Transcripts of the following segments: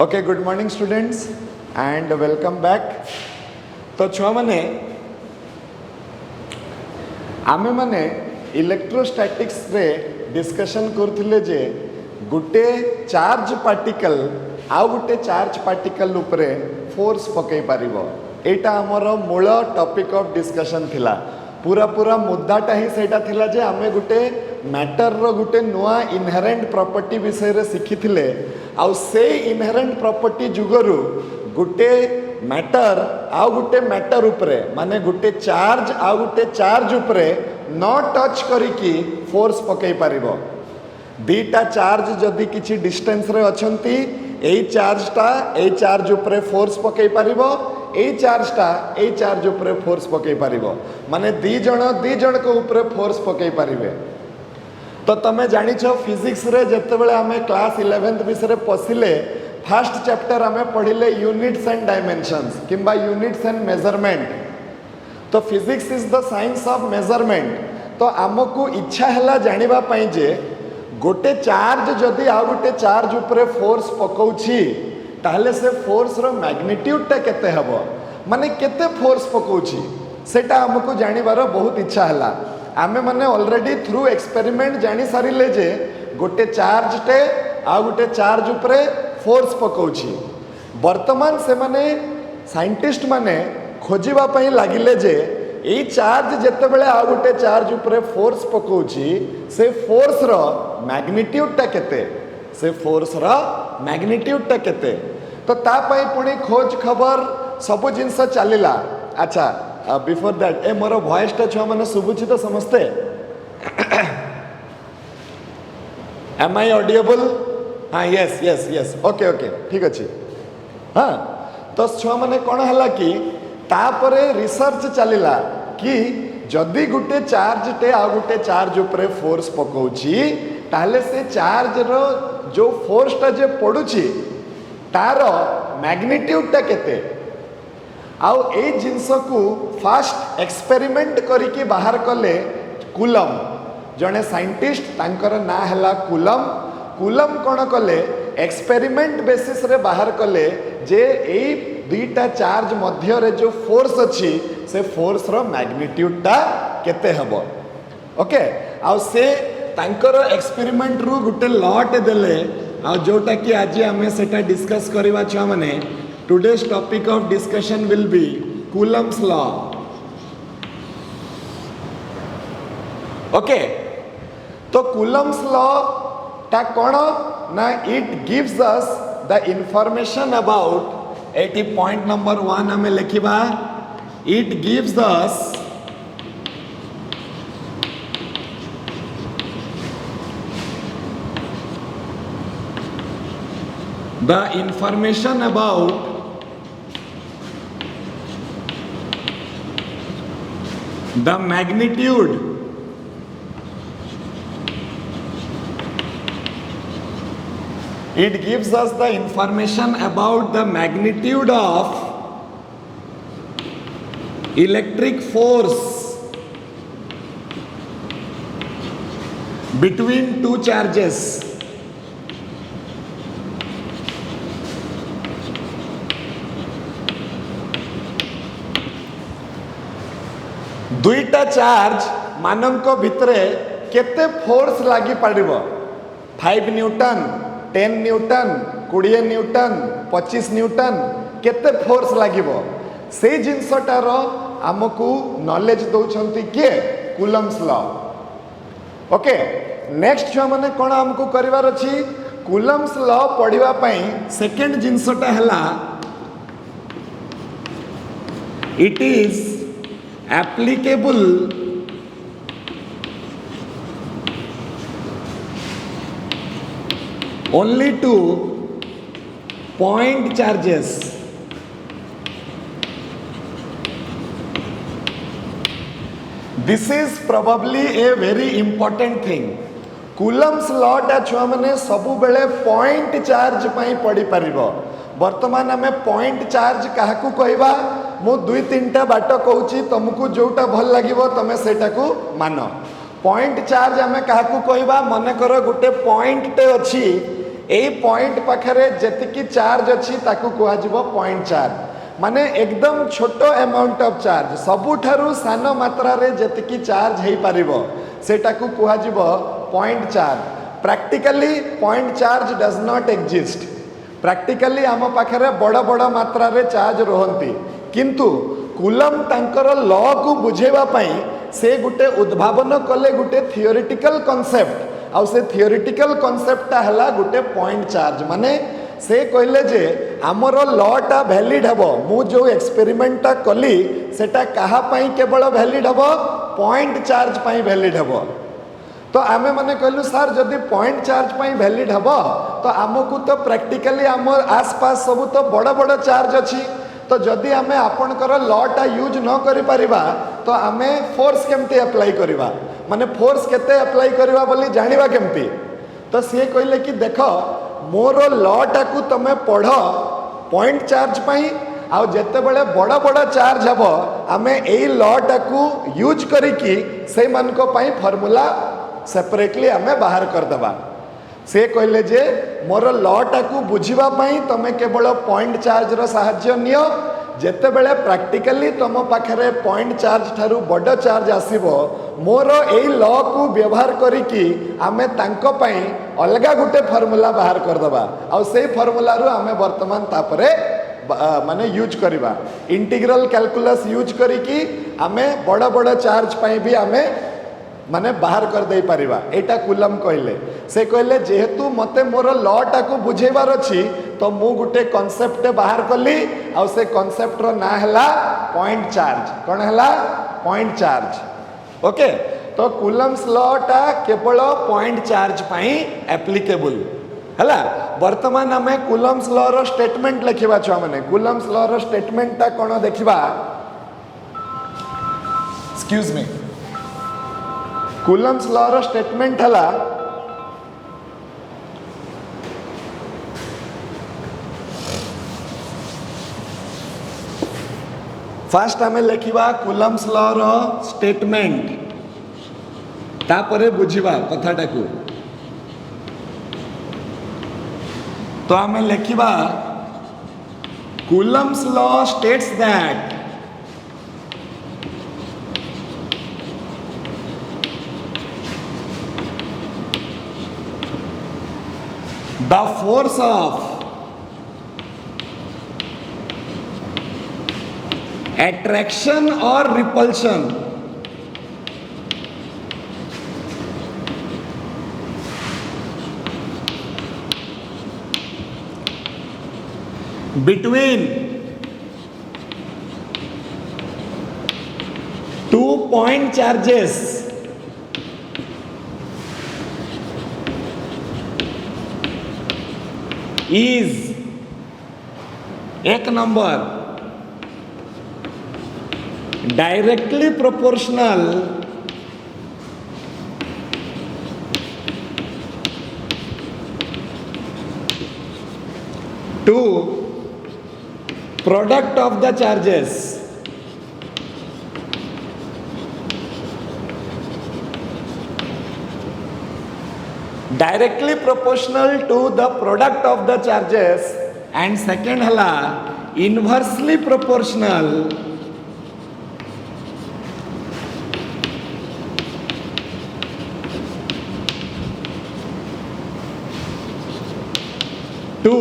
Okay good morning students and welcome back. तो छुआ माने आमे माने इलेक्ट्रोस्टैटिक्स रे डिस्कशन करथिले जे गुटे चार्ज पार्टिकल आउ गुटे चार्ज पार्टिकल उपरे फोर्स पकई पारिबो। एटा हमर मूल टॉपिक ऑफ डिस्कशन थिला। पूरा पूरा मुद्दाटा ही सेटा थिला जे आमे गुटे मैटर रो गुटे नुआ इनहेरेंट प्रॉपर्टी विषय रे सिखिथिले आउ से इनहेरेंट प्रॉपर्टी जुगरु गुटे मैटर आउ गुटे मैटर उपरे माने गुटे चार्ज आउ गुटे चार्ज उपरे न टच करिकी फोर्स पकई पारिबो। दीटा चार्ज जदि किछि डिस्टेंस रे अछंती एई चार्जटा एई चार्ज उपरे फोर्स पकई पारिबो, एई चार्जटा एई चार्ज उपरे फोर्स पकई पारिबो। माने दी जण को उपरे फोर्स पकई पारिबे। तो तमे जानिछ फिजिक्स रे जेतेबेले आमे क्लास 11th विषय पशिले फर्स्ट चैप्टर आमे पढ़िले यूनिट्स एंड डायमेंशंस किंबा यूनिट्स एंड मेजरमेंट। तो physics is the science of measurement. तो आमको इच्छा हैला जानिबा पई जे गोटे चार्ज जदि आ गोटे चार्ज उपरे फोर्स पकाउछि ताहले से फोर्स रो मैग्नीट्यूड टा केते हबो, माने केते फोर्स पकाउछि सेटा हमको जानिबार बहुत इच्छा हैला। आमे माने ऑलरेडी थ्रू एक्सपेरिमेंट जानी सारिले जे गोटे चार्ज टे आ गोटे चार्ज उपरे फोर्स पकाउछि। वर्तमान से माने साइंटिस्ट माने खोजिबा पई लागिले जे एई चार्ज जेतेबेले आ गोटे चार्ज उपरे फोर्स पकाउछि से फोर्स रो मैग्नीट्यूड टा केते, से फोर्स रो मैग्नीट्यूड टा केते। तो ता पई पुणी खोज खबर सब जिनस चलिला। अच्छा before that A more voice टा छुआ माने सुबुछि तो समस्ते एम आई ऑडिएबल? हाँ yes yes yes okay okay ठीक अच्छे। हाँ तो छुआ माने कौन है कि तापरे रिसर्च चलिला कि जदि गुटे चार्ज टे आ गुटे चार्ज उपरे फोर्स पकाउछि ताहले से चार्ज रो जो फोर्स टा जे पडुछि तार मैग्नीट्यूड टा केते। आउ ए जिनस को फास्ट एक्सपेरिमेंट करिकी बाहर कले कूलम, जने साइंटिस्ट तांकर ना हला कूलम। कूलम कौन कले एक्सपेरिमेंट बेसिस रे बाहर कले जे एई दुईटा चार्ज मध्य रे जो फोर्स अच्छी से फोर्स रो मैग्नीट्यूड टा केते हबो। ओके आउ से तांकर एक्सपेरिमेंट रु गुटे लॉट देले आ जोटा कि आज आमे सेटा डिस्कस करबा छ। माने today's topic of discussion will be Coulomb's law. Okay तो कूलम्स लॉ टा कौन ना it gives us the information about एटी पॉइंट नंबर 1 हमें लिखिबा it gives us the information about the magnitude it gives us the information about the magnitude of electric force between two charges. दुईटा charge मानक भितरे केते force लागी पड़िबो? 5 Newton, 10 Newton, 20 Newton, 25 Newton केते force लागिबो से जिनसटार आमको नॉलेज दौछंती किए कूलम्स लॉ। ओके नेक्स्ट छुआ माने कोन हमको करिवार अछि कूलम्स लॉ पढ़िबा पई सेकंड जिनसटा हला it is applicable only to point charges. This is probably a very important thing. Coulomb's law टा छुआ माने सबु बेले पॉइंट चार्ज पई पड़ी परिबो। वर्तमान आमे पॉइंट चार्ज काहाकू कहबा मु दुई तीनटा बाट कहूची तुमको जोटा भल लागिबो तमे सेटा को मान। पॉइंट चार्ज आमे काहाकू कहबा मन कर गुटे पॉइंट टे अछि एई पॉइंट पाखरे जेतिकी चार्ज अच्छी ताकू कुहा जिवो पॉइंट चार्ज माने एकदम छोटो अमाउंट ऑफ चार्ज सबुठारु सान मात्रा रे जेतिकी चार्ज हेई पारिबो सेटाकू कुहा जिवो point charge practically point charge does not exist practically आम पाखरे बड़ बड़ मात्रा रे चार्ज रहंती किंतु कूलम तांकर लॉ को बुझेबा पई से गुटे उद्भावन कले गुटे थियोरेटिकल कांसेप्ट आउ से थियोरेटिकल कांसेप्टटा हला गुटे पॉइंट चार्ज माने से कहले जे आमर लॉटा वैलिड हबो मु जो एक्सपेरिमेंटटा कली सेटा कहा पई केवल वैलिड हबो पॉइंट चार्ज पई वैलिड हबो तो आमे माने कहलु सर जदि पॉइंट चार्ज पई वैलिड हबो तो आमको तो प्रैक्टिकली आम आसपास सब तो बड़ बड़ चार्ज अच्छी तो जदि आमे आपणकर लॉटा यूज न करि परिबा तो आमे फोर्स केमती अप्लाई करिबा माने फोर्स केते अप्लाई करिबा बोली जानिबा केमती तो सी कहले कि देख मोर लॉटा को तमे पढ़ पॉइंट चार्ज पई आउ जेते बड़े बड़ बड़ चार्ज हबो आमे एई लॉटा को यूज करिकी से मानको पई फार्मूला सेपरेटली आमे बाहर कर दबा से कहले जे मोर लॉटा को बुझिबा पई तमे केवल पॉइंट चार्ज रो सहाय्य नियो जेते बेले प्रैक्टिकली तुम पाखरे पॉइंट चार्ज ठारू बड़ चार्ज आसीबो मोर एई लॉ को व्यवहार करिकी आमे तांको पई अलगा गुटे फार्मूला बाहर कर दबा आ सेई फार्मूला रो आमे वर्तमान तापरे माने यूज करिबा इंटीग्रल कैलकुलस यूज करिकी आमे बड़ बड़ चार्ज पई भी आमे माने बाहर कर दे पारिबा एटा कूलम कहले से कहले जेहेतु मते मोर लॉटा को बुझेबार अछि तो मु गुटे कांसेप्ट बाहर कली आ से कांसेप्ट रो ना हला पॉइंट चार्ज कोन हला पॉइंट चार्ज ओके तो कूलम्स लॉटा केवल पॉइंट चार्ज पई एप्लीकेबल हला वर्तमान आमे कूलम्स लॉ रो स्टेटमेंट लिखिबा छ माने कूलम्स लॉ रो स्टेटमेंट ता कोन देखिबा एक्सक्यूज मी कूलम्स लॉ रो स्टेटमेंट हला फास्ट आमे लिखिबा कूलम्स लॉ रो स्टेटमेंट तापरे बुझिबा कथाटा को तो आमे लिखिबा Coulomb's law states that the force of attraction or repulsion between 2 point charges is एक number directly proportional to product of the charges directly proportional to the product of the charges and second hela inversely proportional to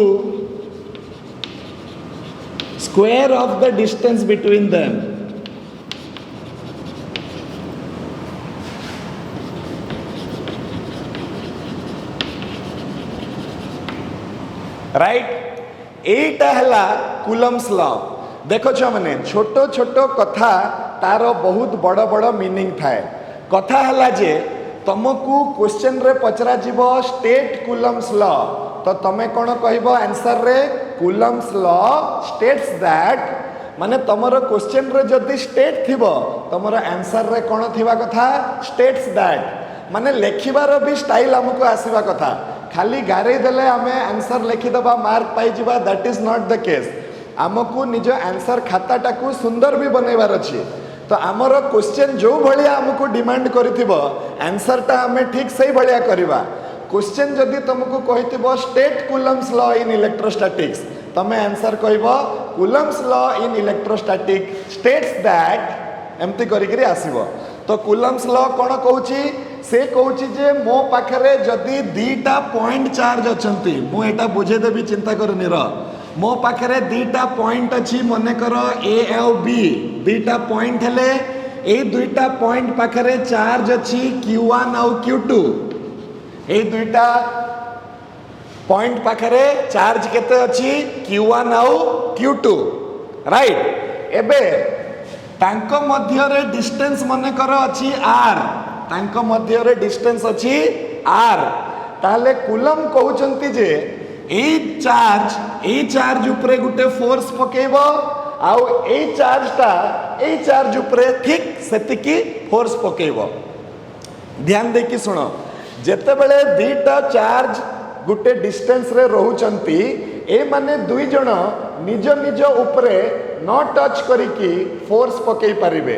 square of the distance between them right एटा हला Coulomb's law देखो छ माने छोटो छोटो कथा तार बहुत बड़ बड़ मीनिंग थाए कथा हला जे तुमको क्वेश्चन रे पचरा जीवो स्टेट कूलम्स लॉ तो तमे कोन कहबो आंसर रे कूलम्स लॉ स्टेट्स दैट माने तमरो क्वेश्चन रे जदी स्टेट थिबो तमरो आंसर रे कोन थिबा कथा स्टेट्स दैट माने लेखिबार भी स्टाइल हमको आसीबा कथा खाली गारे देले आमे आंसर लिखिदबा मार्क पाई जिबा that is not the case आमको निज आंसर खाताटा को सुंदर भी बनैबार अछि तो आमर क्वेश्चन जो भलिया हमको डिमांड करिथिबो आंसरटा हमें ठीक सही भलिया करबा क्वेश्चन जदि तुमको कहिथिबो state Coulomb's law in electrostatics तमे आंसर कहबो Coulomb's law in electrostatic states that एमती करिकरी आसीबो। तो कूलम्स लॉ कोन कहूची से कहूची जे मो पाखरे जदि दीटा पॉइंट चार्ज अछंती मु एटा बुझे देबी चिंता करनी र मो पाखरे दीटा पॉइंट अछि मने करो ए और बी दीटा पॉइंट हेले ए दुईटा पॉइंट पाखरे चार्ज अछि Q1 और Q2 ए दुईटा पॉइंट पाखरे चार्ज केते अछि Q1 और Q2 राइट। एबे तांको मध्य रे डिस्टेंस मने करो अछि r तांको मध्य रे डिस्टेंस अछि r ताले कूलम कहउचंती जे ए चार्ज उपरे गुटे फोर्स पकेबो आउ ए चार्ज उपरे ठीक सेतिकी फोर्स पकेबो। ध्यान देकी सुनो जेते बेले दीटा चार्ज गुटे डिस्टेंस रे रहउचंती ए माने दुई जण निज निज उपरे न टच करिकी फोर्स पकई पारिबे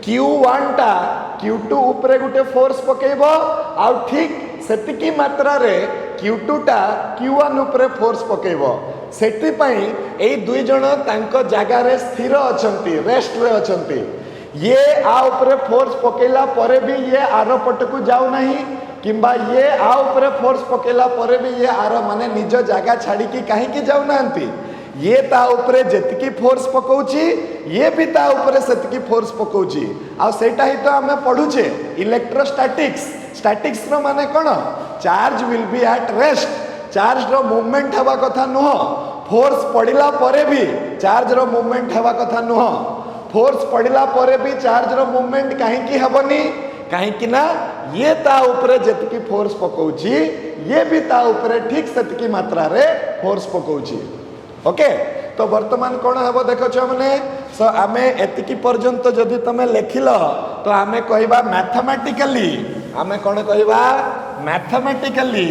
Q1 टा Q2 उपरे गुटे फोर्स पकेबो आउ ठीक सेतिकी मात्रा रे Q2 टा Q1 उपरे फोर्स पकेबो सेति पई ए दुई जण तांको जागा रे स्थिर अछंती रेस्ट रे अछंती ये आ उपरे फोर्स पकेला परे भी ये आरो पटकू जाउ नाही किंबा ये आ उपरे फोर्स पकेला परे भी ये आरो माने निज जागा छाड़ी की काहे की जाउ नांती ये ता उपरे जेतकी फोर्स पकाउची ये भी ता उपरे सेतकी फोर्स पकाउची आ सेटा ही तो हमें पढुचे इलेक्ट्रोस्टैटिक्स स्टैटिक्स रो माने कोन charge will be at rest charge रो मूवमेंट हवा कथा नुह फोर्स पड़िला परे भी चार्ज रो मूवमेंट हवा कथा नुह फोर्स पड़िला परे भी चार्ज रो मूवमेंट काहे की हबनी काहे की ना ये ता उपरे जेतकी फोर्स पकाउची ये भी ता उपरे ठीक सेतकी मात्रा रे फोर्स पकाउची ओके। तो वर्तमान कौन हम देख मैंने सो आम एतिकी पर्यंत जदि तुम लिखिल तो आम कहवा मैथमेटिकली आम कौन कहवा mathematically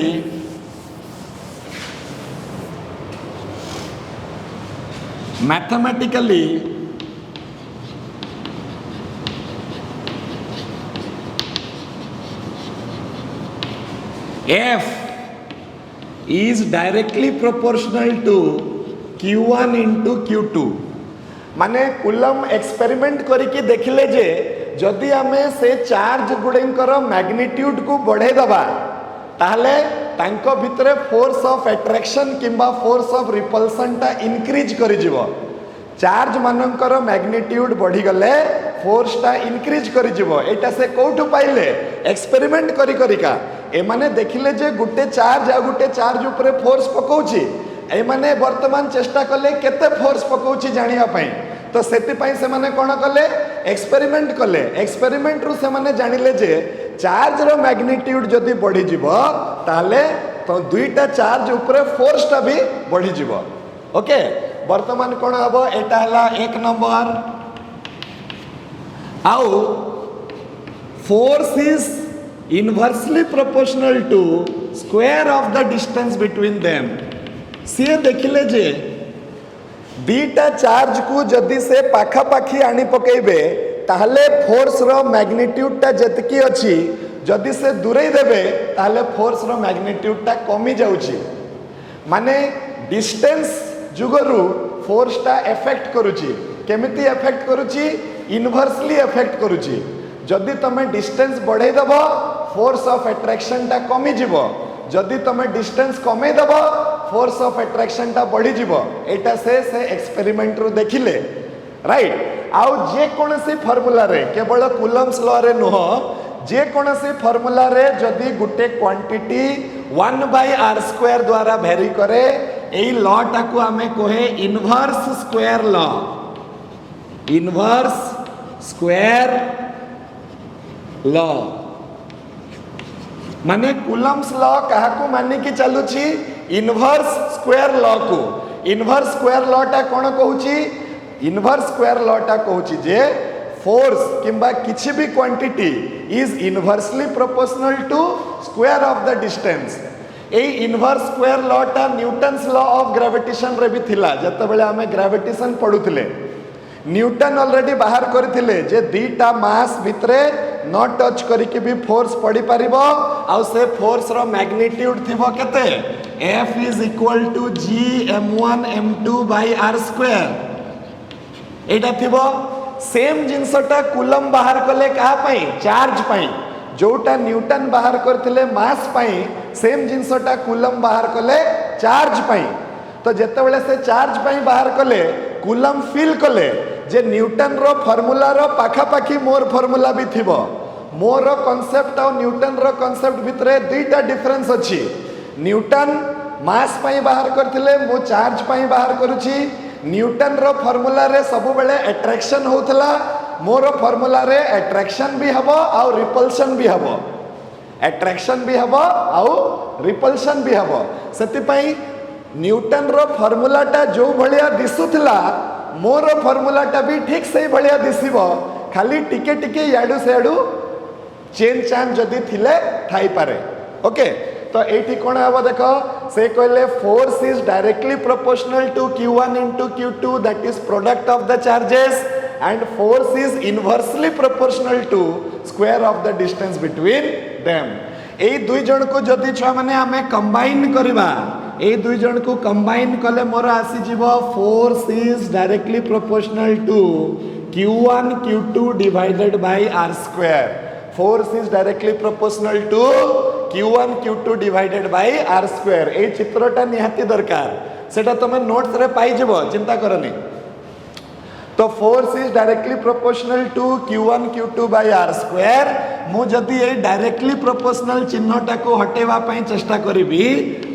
F is directly proportional to Q1 into Q2 माने कूलम एक्सपेरिमेंट करिकी देखिले जे जदि आमे से चार्ज गुडेकर मैग्नीट्यूड को बढ़े दबा ताहले तांको भितरे फोर्स ऑफ अट्रैक्शन किंबा फोर्स ऑफ रिपल्सन ता इंक्रीज करि जिवो चार्ज मानकर मैग्नीट्यूड बढ़ी गले फोर्स ता इंक्रीज करि जिवो एटा से कोठु पाइले एक्सपेरिमेंट करी करिका ए माने देखिले जे गुटे चार्ज ऊपर फोर्स पकाउची ए माने वर्तमान चेष्टा कले केते फोर्स पकाउची जानिया पई तो सेति पई से माने कोन कले एक्सपेरिमेंट रु से माने जानिले जे चार्ज रो मैग्नीट्यूड जदी बढ़ी जिवो ताले तो दुईटा चार्ज ऊपर फोर्स ता भी बढ़ी जिवो ओके। वर्तमान कोन हबो एटा हला एक नंबर आउ force is inversely proportional to square of the distance between them सी देखिले जे दीटा चार्ज को जदि से पाखा पाखी आनी पकेबे ताहले फोर्स रो मैग्नीट्यूड ता जतकी अछि जदि से दूरे देबे ताहले फोर्स रो मैग्नीट्यूड ता कमी जाउची माने डिस्टेंस जुगरु फोर्स ता इफेक्ट करूची केमिति इफेक्ट करूची इनवर्सली इफेक्ट करूची जदि तमे डिस्टेंस बढ़े दबो फोर्स ऑफ अट्रैक्शन ता कमी जिवो जदि तमे डिस्टेंस कमे दबो फोर्स ऑफ अट्रैक्शन ता बढ़ी जिवो एटा से एक्सपेरिमेंट रो देखिले राइट आउ जे कोनसी फार्मूला रे केवल कूलम्स लॉ रे नुह जे कोनसी फार्मूला रे जदि गुटे क्वांटिटी 1/r² द्वारा वेरी करे एई लॉ टाकू आमे कहे इनवर्स स्क्वायर लॉ माने कूलम्स लॉ काहाकू मानी की चलुची इनवर्स स्क्वायर लॉ को इनवर्स स्क्वायर लॉ टा कोन कहूची इनवर्स स्क्वायर लॉ टा कहूची जे फोर्स किंबा किछि भी quantity is inversely proportional to square of the distance ए इनवर्स स्क्वायर लॉ टा न्यूटन्स लॉ ऑफ ग्रेविटेशन रे भी थिला जते बेले हमें ग्रेविटेशन पढुथिले न्यूटन ऑलरेडी बाहर करथिले जे दीटा मास भितरे न टच करके भी फोर्स पड़ी पारिबो आउ से फोर्स रो मैग्नीट्यूड थिबो केते F is equal to G m1 m2 by r square एटा थिबो सेम जिनसटा कूलम बाहर कले का पई चार्ज पई जोटा न्यूटन बाहर करथिले मास पई सेम जिनसटा कूलम बाहर कले चार्ज पई तो जेतेबेले से चार्ज पई बाहर कले कूलम फील कले जे न्यूटन रो फार्मूला रो पाखा पाखी मोर फार्मूला भी थिबो मोर कांसेप्ट और न्यूटन रो कांसेप्ट भितरे दुईटा डिफरेंस अछि न्यूटन मास पई बाहर करथिले मो चार्ज पई बाहर करूची न्यूटन रो फार्मूला रे सब बेले अट्रैक्शन होतला मोर फार्मूला रे अट्रैक्शन भी हबो और रिपल्शन भी हबो अट्रैक्शन भी हबो और रिपल्शन भी हबो सेति पई न्यूटन रो फार्मूला टा जो भलिया दिसुथला मोर फार्मूला टा भी ठीक से भलिया दिसिबो खाली टिके टिके याडू सेडू चेन चान जदी थिले थाई पारे ओके तो एठी कोन हबो देखो से कहले force is directly proportional to q1 into q2 that is product of the charges and force is inversely proportional to square of the distance between them ए दुई जन को जदी छुआ माने हमें कंबाइन करबा ए दुई जन को कंबाइन कले मोर आसी जीवो force is directly proportional to q1 q2 divided by r square force is directly proportional to q1 q2 divided by r square ए चित्रटा निहाती दरकार सेटा तमे नोट्स रे पाई जीवो चिंता करनी तो force is directly proportional to q1 q2 by r square मु जदी ए डायरेक्टली प्रोपोर्शनल चिन्हटा को हटेवा पई चेष्टा करिवि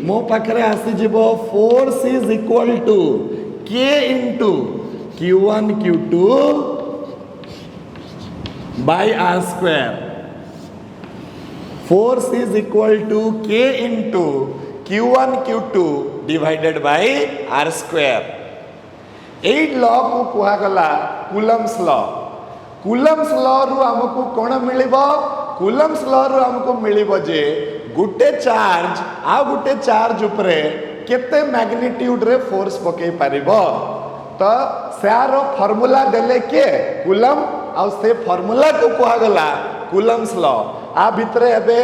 मो पाखरे आसी जीवो force is equal to k into q1 q2 by r square force is equal to k into q1 q2 divided by r square एई लॉ को कुहा गला कूलम्स लॉ रु हमको कोन मिलिबो कूलम्स लॉ रु हमको मिलिबो जे गुटे चार्ज आ गुटे चार्ज ऊपर केते मैग्नीट्यूड रे फोर्स पकई पारिबो तो सारो फार्मूला देले के कूलम आ से फार्मूला को कुहा गला कूलम्स लॉ आ भितरे एबे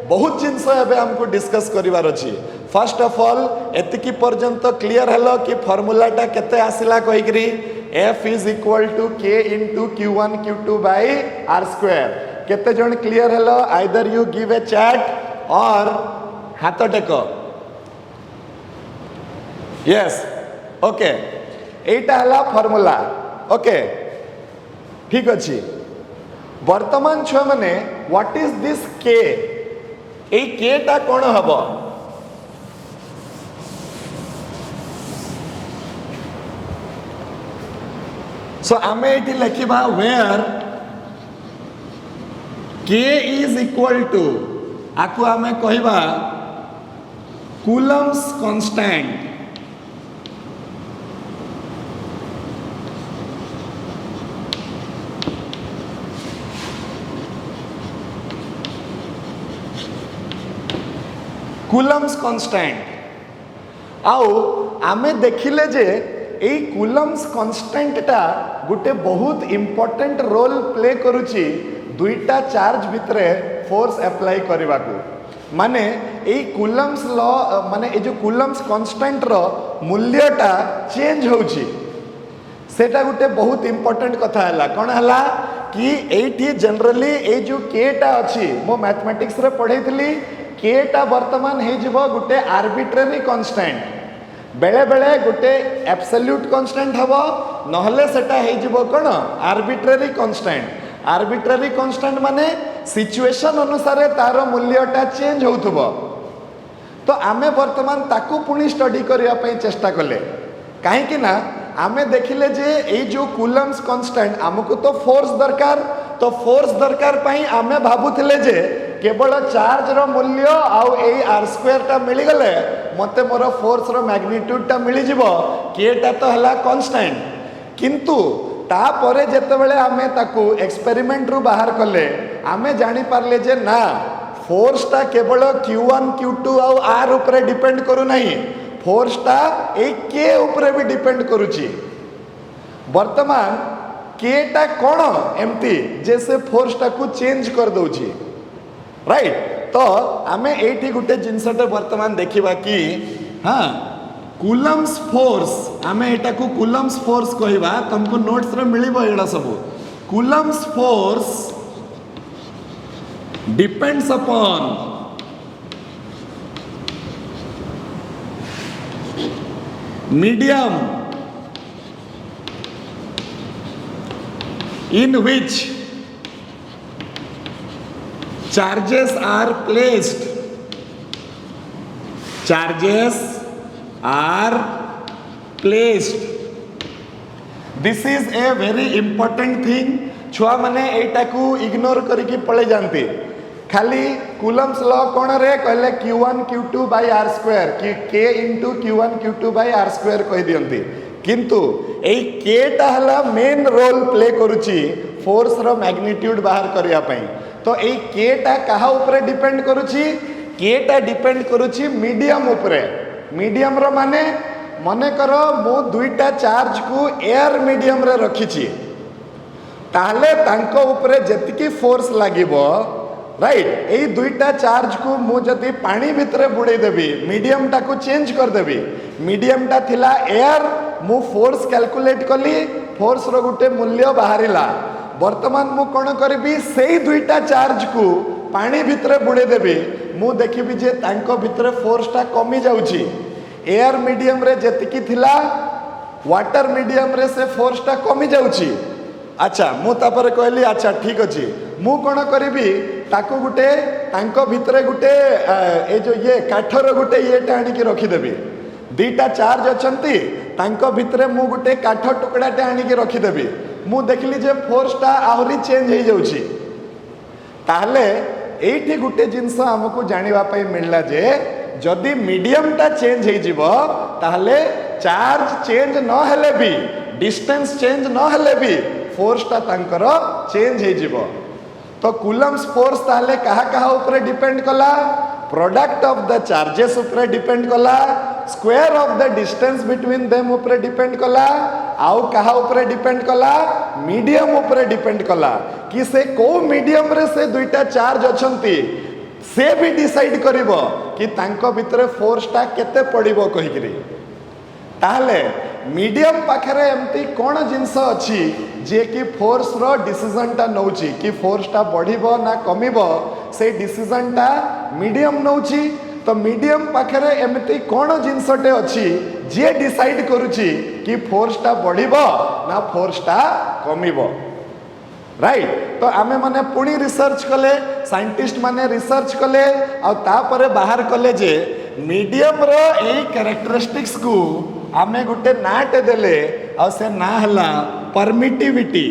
बहुत जिनस एबे हमको डिस्कस करिवार अछि फर्स्ट ऑफ ऑल एतिकी पर्यंत क्लियर हेलो कि फार्मूलाटा केते आसिला कहिकरी F is equal to k into q1 q2 by r square केते जण clear hello either you give a chat और हाथ टेको यस ओके एटा हला फार्मूला ओके ठीक अछि वर्तमान छ माने व्हाट इज दिस k ए k टा कोन हबो सो आमे एटी लिखिबा where k is equal to आकु आमे कहिबा कूलम्स कांस्टेंट कूलम्स कांस्टेंट आउ आमे देखिले जे ए कूलम्स कांस्टेंट टा गुटे बहुत इंपोर्टेंट रोल प्ले करूची दुईटा चार्ज भितरे फोर्स अप्लाई करबा को माने ए कूलम्स लॉ माने ए जो कूलम्स कांस्टेंट रो मूल्यटा चेंज होची सेटा गुटे बहुत इंपोर्टेंट कथा हला कोन हला कि एठी जनरली ए जो k टा अछि मो मैथमेटिक्स रे पढैतली k टा वर्तमान हे जिवो गुटे आर्बिट्रेरी कांस्टेंट बेले बेले गुटे एब्सोल्यूट कांस्टेंट हबो नहले सेटा हे जिवो कोन आर्बिट्रेरी कांस्टेंट माने सिचुएशन अनुसार तार मूल्यटा चेंज होउथबो तो आमे वर्तमान ताकू पुणी स्टडी करिया पई चेष्टा कले काहे कि ना आमे देखिले जे ए जो कूलम्स कांस्टेंट हमको तो फोर्स दरकार पई आमे भाबुथिले जे केवल चार्ज रो मूल्य आउ ए r स्क्वायर टा मिली गले मते मोर फोर्स रो मैग्नीट्यूड टा मिली जिवो k टा तो हला कांस्टेंट किंतु ता परे जेतेबेले आमे ताकू एक्सपेरिमेंट रु बाहर कले आमे जानि पारले जे ना फोर्स टा केवल q1 q2 आउ r ऊपर डिपेंड करू नाही फोर्स टा ए k ऊपर भी डिपेंड करूची वर्तमान केटा कौन एमती जे से फोर्स टाकू चेंज कर दउची राइट। तो आमे एठी गुटे जिनसटे वर्तमान देखिबा कि हाँ कूलम्स फोर्स आमे एटा को कूलम्स फोर्स कहबा तुमको नोट्स रे मिलिबो एडा सब। Coulomb's force depends upon medium in which charges are placed. Charges are placed. This is a very important thing. छुआ माने एटा को इग्नोर करके पळे जानते खाली कूलम्स लॉ कौन रे कहले q1 q2 by r square कि k into q1 q2 by r square कह दियंती किंतु एई k टा हला मेन रोल प्ले करूची फोर्स रो मैग्नीट्यूड बाहर करिया पई। तो एई k टा कहा ऊपर डिपेंड करूची k टा डिपेंड करूची मीडियम ऊपर। मीडियम रो माने मने करो मु दुईटा चार्ज को एयर मीडियम रे रखिची ताले तांको ऊपर जतिकी फोर्स लागिबो राइट यही दुईटा चार्ज को मु जदि पानी भितर बुड़े देवी मीडियम टा को चेंज कर देवी मीडियम टा थिला एयर मु फोर्स कैलकुलेट कली फोर्स रो गुटे मूल्य बाहरिला वर्तमान मु कोन करबी सेही दुईटा चार्ज को पानी भितर बुड़े देवी मु देखिबी जे तांको भितर फोर्स टा कमी जाउची एयर मीडियम रे जतिकी थिला वाटर मीडियम रे से फोर्स टा कमी जाउची। अच्छा मु तापर कहली अच्छा ठीक अछि मु कोन करबी ताको गुटे तांको भितरे गुटे ए जो ये काठर गुटे ये आनी की रखी देबी दीटा चार्ज अछंती तांको भितरे मु गुटे काठ टुकड़ाटे आनी की रखी देबी मु देखली जे फोर्स टा आहुरी चेंज हो जाउची ताहले एठी गुटे जिंस हमकु जानिबा पई मिलला जे जदि मीडियम टा चेंज हो जिवो ताहले चार्ज चेंज न हेले भी डिस्टेंस चेंज न हेले भी फोर्स टा तांकर चेंज हो जिवो। तो कूलम्स फोर्स ताले कहा कहा ऊपर डिपेंड कला प्रोडक्ट ऑफ द चार्जेस ऊपर डिपेंड कला square of the distance between them ऊपर डिपेंड कला आउ कहा ऊपर डिपेंड कला मीडियम ऊपर डिपेंड कला कि से को मीडियम रे से दुईटा चार्ज अछंती से भी डिसाइड करिवो कि तांको भितरे फोर्स टा केते पड़िबो कहिकरी। ताहले मीडियम पाखरे एमती कौन जिनस अच्छी जे कि फोर्स रो डिसीजन टा नौची कि फोर्स टा बढ़िबो ना कमिबो से डिसीजन टा मीडियम नौची। तो मीडियम पाखरे एमती कौन जिनसटे अच्छी जे डिसाइड करूची कि फोर्स टा बढ़िबो ना फोर्स टा कमिबो राइट। तो आमे माने पुणी रिसर्च कले साइंटिस्ट माने रिसर्च कले आ तापरे बाहर कले जे मीडियम रो ए कैरेक्टरिस्टिक्स को आमे गुटे नाटे देले आ से ना हला परमिटिविटी।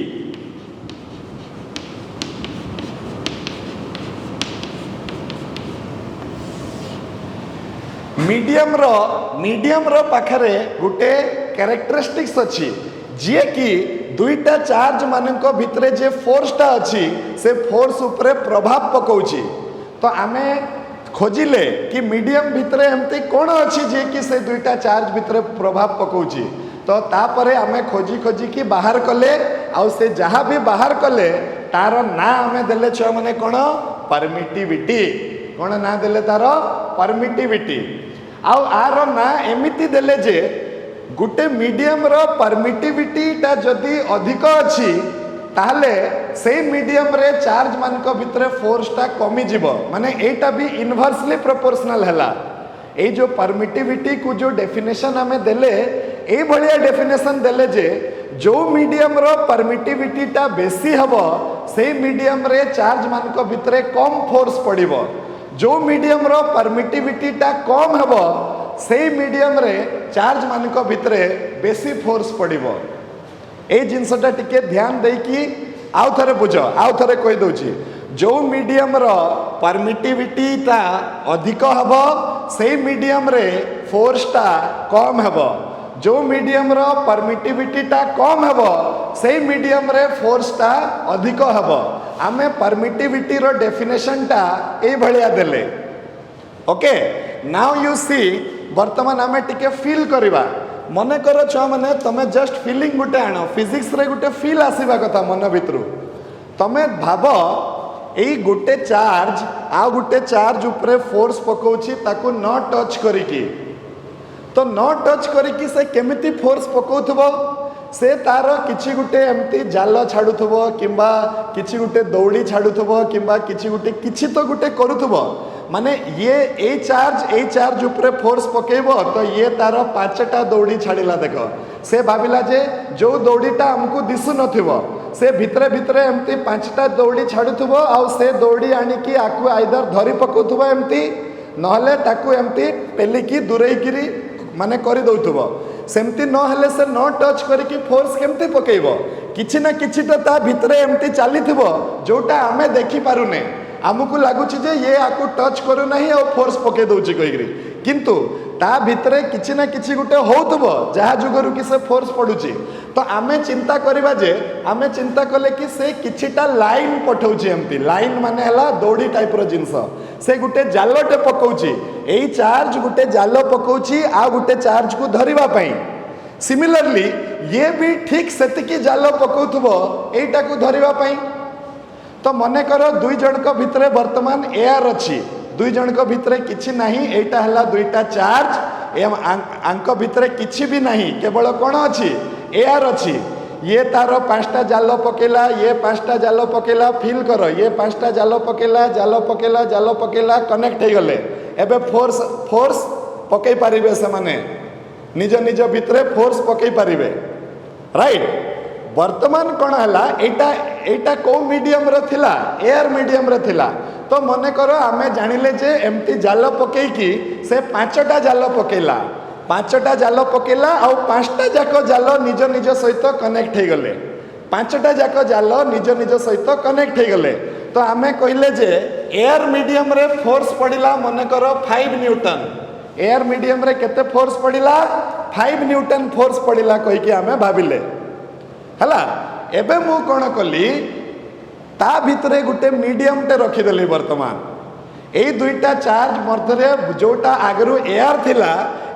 मीडियम रो पाखरे गुटे कैरेक्टरिस्टिक्स अच्छी जे कि दुईटा चार्ज मानक भितरे जे फोर्स टा अच्छी से फोर्स ऊपर प्रभाव पकाउची। तो आमे खोजिले कि मीडियम भितरे एमती कौन अच्छी जे कि से दुईटा चार्ज भितरे प्रभाव पकाउची। तो तापरे आमे खोजी खोजी कि बाहर कले आउ से जहाँ भी बाहर कले तार ना आमे देले छुआ माने कौन परमिटिविटी कौन ना देले तार परमिटिविटी आउ आर ना एमिति देले जे गुटे मीडियम रो परमिटिविटी टा जदि अधिक अच्छी ताहले से मीडियम रे चार्ज मानक भितरे फोर्स टा कमी जीवो माने एटा भी इनवर्सली प्रोपोर्शनल हैला। ए जो परमिटिविटी को जो डेफिनेशन हमें देले ए भलिया डेफिनेशन देले जे जो मीडियम रो परमिटिविटी टा बेसी हबो से मीडियम रे चार्ज मानक भितरे कम फोर्स पड़िबो जो मीडियम रो परमिटिविटी टा कम हबो से मीडियम रे चार्ज मानक भितरे बेसी फोर्स पड़िबो। ए जिनसटा टिके ध्यान देकी आउ थरे बुझ आउ थरे कहि दउची जो मीडियम रो परमिटिविटी ता अधिक हबो से मीडियम रे फोर्स टा कम हबो जो मीडियम रो परमिटिविटी टा कम हबो से मीडियम रे फोर्स टा अधिक हबो। आमे परमिटिविटी रो डेफिनेशन टा ए भलिया देले ओके। नाउ यू सी वर्तमान आमे टिके फील करिबा मन कर छुआ मैंने तुम जस्ट फिलिंग गोटे आण फिजिक्स रे गोटे फिल आसवा कथा मन भितर तुम भाव यही गोटे चार्ज आ गोटे चार्ज उपरे फोर्स पकाउछि ताकू न टच करिकी तो न टच करिकी से केमिति फोर्स पकाउथबो से तार किछि गुटे एमती जाल छाड़ुथबो किंबा किछि गुटे दौड़ी छाड़ुथबो किंबा किछि गुटे किछि तो गुटे करूथबो माने ये ए चार्ज उपरे फोर्स पकेइबो तो ये तार 5टा दौड़ी छाड़िला देख से भाविला जे जो दौड़ीटा हमको दिसु नथिबो से भितरे भितरे एमती 5टा दौड़ी छाड़ुथबो आउ से दौड़ी आनिकी आकु आइदर धरी पकाउथबो एमती नहले ताकू एमती पेलिकी दूरेइकिरी माने करि दउथबो सेमती नहले से न टच करिकी फोर्स केमती पकेइबो किछि ना किछि तो ता भितरे एमती चलीथिबो जोटा आमे देखि पारुने आमको लगुच जे ये आपको टच करू नहीं और फोर्स पके दउची कहिकरी किंतु ता भितरे किछि ना किछि गुटे होउतबो जहा जुगरु कि से फोर्स पडुची तो आमे चिंता करबा जे आमे चिंता कले कि से किछिटा लाइन पठौची एमती लाइन माने हला दौड़ी टाइप रो जिंस से गुटे जालटे पकौची एई चार्ज गुटे जाल पकौची आ गुटे चार्ज को धरिबा पई सिमिलरली ये भी ठीक सेतिकी जाल पकौथबो एईटा को धरिबा पई तो मने करो दुई जनक भितरे वर्तमान एयर अच्छी दुई जनक भितरे किछि नहीं एटा हला दुईटा चार्ज एवं आंक भितरे किछि भी नहीं केवल कौन अच्छी एयर अच्छी ये तार 5टा जाल पकेला ये 5टा जाल पकेला फील करो ये 5टा जाल पकेला कनेक्ट हो गले एबे फोर्स पकई पारिबे से माने निज निज भितरे फोर्स पकई पारिबे राइट वर्तमान कौन है एटा को मीडियम रो थिला एयर मीडियम रो थिला तो मने करो आमे जानिले जे एमती जाल पकेकी से 5टा जाल पकेला 5टा जाल पकेला आ 5टा जाक जाल निज निज सहित कनेक्ट हो गले 5टा जाक जाल निज निज सहित कनेक्ट हो गले तो आमे कहले जे एयर मीडियम रे फोर्स पड़िला मने करो 5 न्यूटन एयर मीडियम रे केते फोर्स पड़िला 5 न्यूटन फोर्स पड़िला कहि के आमे भाबिले हला एबे मु कौन कली ता भितरे गुटे मीडियम टे रखीदेली वर्तमान यही दुईटा चार्ज मध्य जोटा आगरू एयर थिला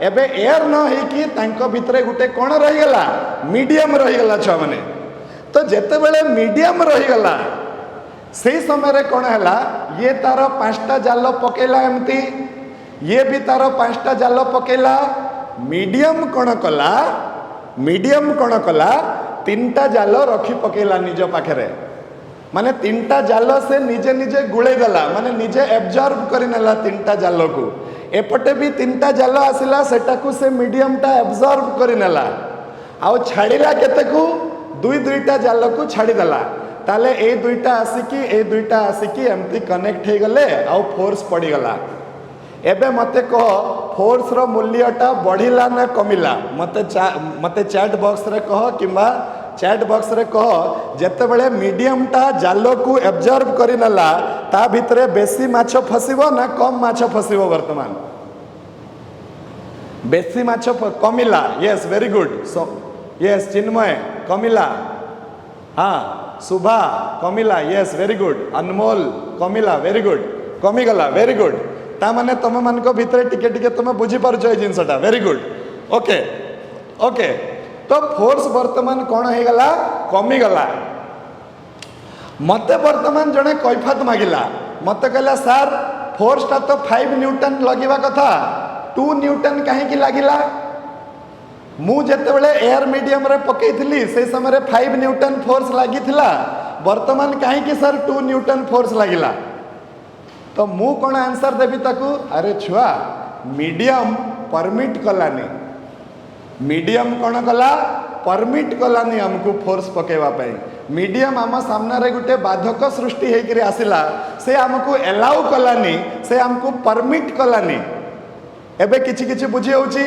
एबे एयर न होइकी तांको भितरे गुटे कौन रहीगला मीडियम रहीगला छुआ माने तो जेते बेले मीडियम रहीगला से समय रे कौन हैला ये तार 5टा जाल पकेला एमती ये भी तार 5टा जाल पकेला मीडियम कौन कला 3टा जाल रखी पकेला निज पाखरे माने 3टा जाल से निजे निजे गुड़े देला माने निजे एब्जॉर्ब करि नेला 3टा जाल को एपटे भी 3टा जाल आसिला सेटाकू से मीडियम टा एब्जॉर्ब करि नेला आउ छाड़िला केते को दुईटा जाल को छाड़ी देला ताले ए दुईटा आसिकी एमती कनेक्ट हो गले आउ फोर्स पड़ी गला एबे मते कह फोर्स रो मूल्यटा बढ़िला ना कमिला मते चैट बॉक्स रे कह किंबा चैट बॉक्स रे कह जेते बेले मीडियम टा जाल को एब्जॉर्ब करि नला ता भितरे बेसी माछ फसिबो ना कम माछ फसिबो वर्तमान बेसी माछ कमिला yes very good so yes Chinmay कमिला हाँ शुभा कमिला यस वेरी गुड अनमोल कमिला वेरी गुड कमिगला वेरी गुड ता माने तुम मान भितर टिके टिके तुम बुझी पारुछ ए जिनसटा वेरी गुड ओके ओके तो फोर्स वर्तमान कौन हो गला कमी गला मते वर्तमान जड़े कैफत मागिला मते कहला सर फोर्स टा तो 5 न्यूटन लगिवा कथा 2 न्यूटन कहीं लगिला मु जेते बेले एयर मीडियम रे पकेइथिली से समय रे 5 न्यूटन फोर्स लागिथिला वर्तमान कहीं सर 2 न्यूटन फोर्स लागिला तो मु कौन आंसर देवी ताकू अरे छुआ मीडियम परमिट कलानी मीडियम कौन कला परमिट कलानी हमको फोर्स पकेवा पाई मीडियम आम सामने गोटे बाधक सृष्टि होकर आसिला से हमको एलाउ कलानी से हमको परमिट कलानी एबे किछि किछि बुझी होउची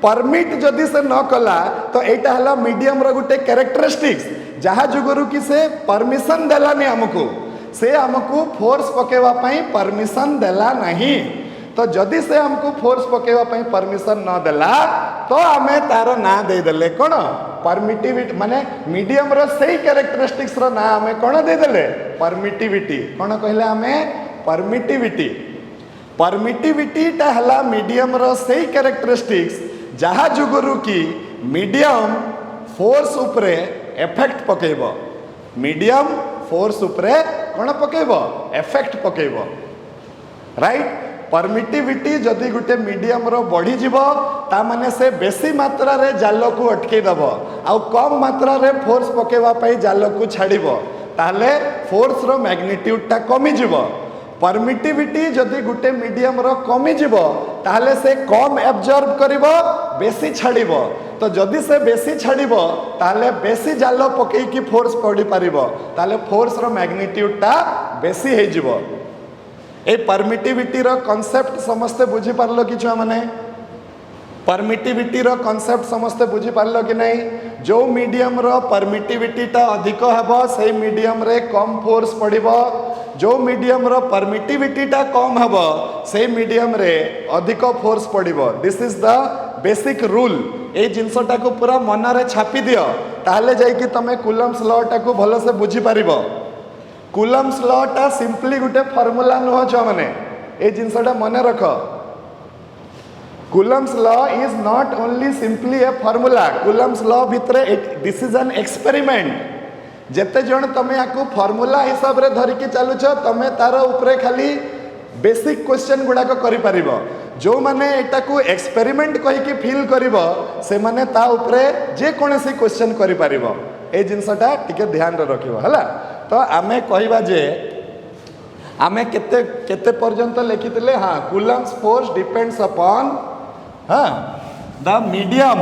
परमिट जदि से न कला तो एटा हला मीडियम रो गोटे कैरेक्टरिस्टिक्स जहा जुगुरु कि से परमिशन देलानी हमको से हमको फोर्स पकेवा पाई परमिशन देला नहीं तो जदि से हमको फोर्स पकेवा पाई परमिशन न देला तो आमे तार ना दे देले कोन परमिटिविटी माने मीडियम रो सही कैरेक्टरिस्टिक्स रो ना आमे कोन दे देले परमिटिविटी कोन कहले आमे परमिटिविटी टा हला मीडियम रो सही कैरेक्टरिस्टिक्स जहा जुगुरु की मीडियम फोर्स उपरे इफेक्ट पकेब मीडियम फोर्स उपरे कौन पकेब इफेक्ट पकेब राइट परमिटिविटी जदि गोटे मीडियम रो बढ़ी जीवो ता माने से बेसी मात्रा रे जाल को अटके दब आ कम मात्रा रे फोर्स पकेवा पई जाल को छाड़िबो ताले फोर्स रो मैग्नीट्यूड ता कमी जीवो परमिटिविटी जदि गोटे मीडियम रो कमी जीवो ताले से कम एब्जॉर्ब करिवो बेसी छाड़िबो तो जदि से बेसी छाड़िबो ताले बेसी जाल पकई की फोर्स पड़ी पारिबो ताले फोर्स रो मैग्नीट्यूड ता बेसी हे जीवो ए परमिटिविटी रो कांसेप्ट समस्ते बुझी पारलो कि छुआ माने परमिटिविटी रो कांसेप्ट समस्ते बुझी पारलो कि नहीं जो मीडियम रो परमिटिविटी ता अधिक हेबो सेही मीडियम रे कम फोर्स पड़िबो जो मीडियम रो परमिटिविटी ता कम हेबो सेही मीडियम रे अधिक फोर्स पड़िबो this is the basic rule ए जिंसटा को पूरा मन रे छापी दियो ताहले जाई कि तमे कूलम्स लॉ टा को भलो से बुझी पारिबो कूलम्स लॉ टा सिंपली गोटे फॉर्मूला नुह छुआ माने ए जिनसटा मन रख Coulomb's law is not only simply a formula Coulomb's law भितरे दिस इज एन एक्सपेरिमेंट जेते जण तमे याकू फॉर्मूला हिसाब रे धरि के चलुछ तमे तार ऊपर खाली बेसिक क्वेश्चन गुडा को करि परिबो जो माने एटा को एक्सपेरिमेंट कहि के फील करिवो से माने ता ऊपर जे कोनसी क्वेश्चन करि परिबो ए जिनसटा टिके ध्यान रे रखिबो हला तो आमे कहवा जे आमे केते केते पर्यंत लिखितले हाँ कूलम्स फोर्स डिपेंड्स अपॉन हाँ the medium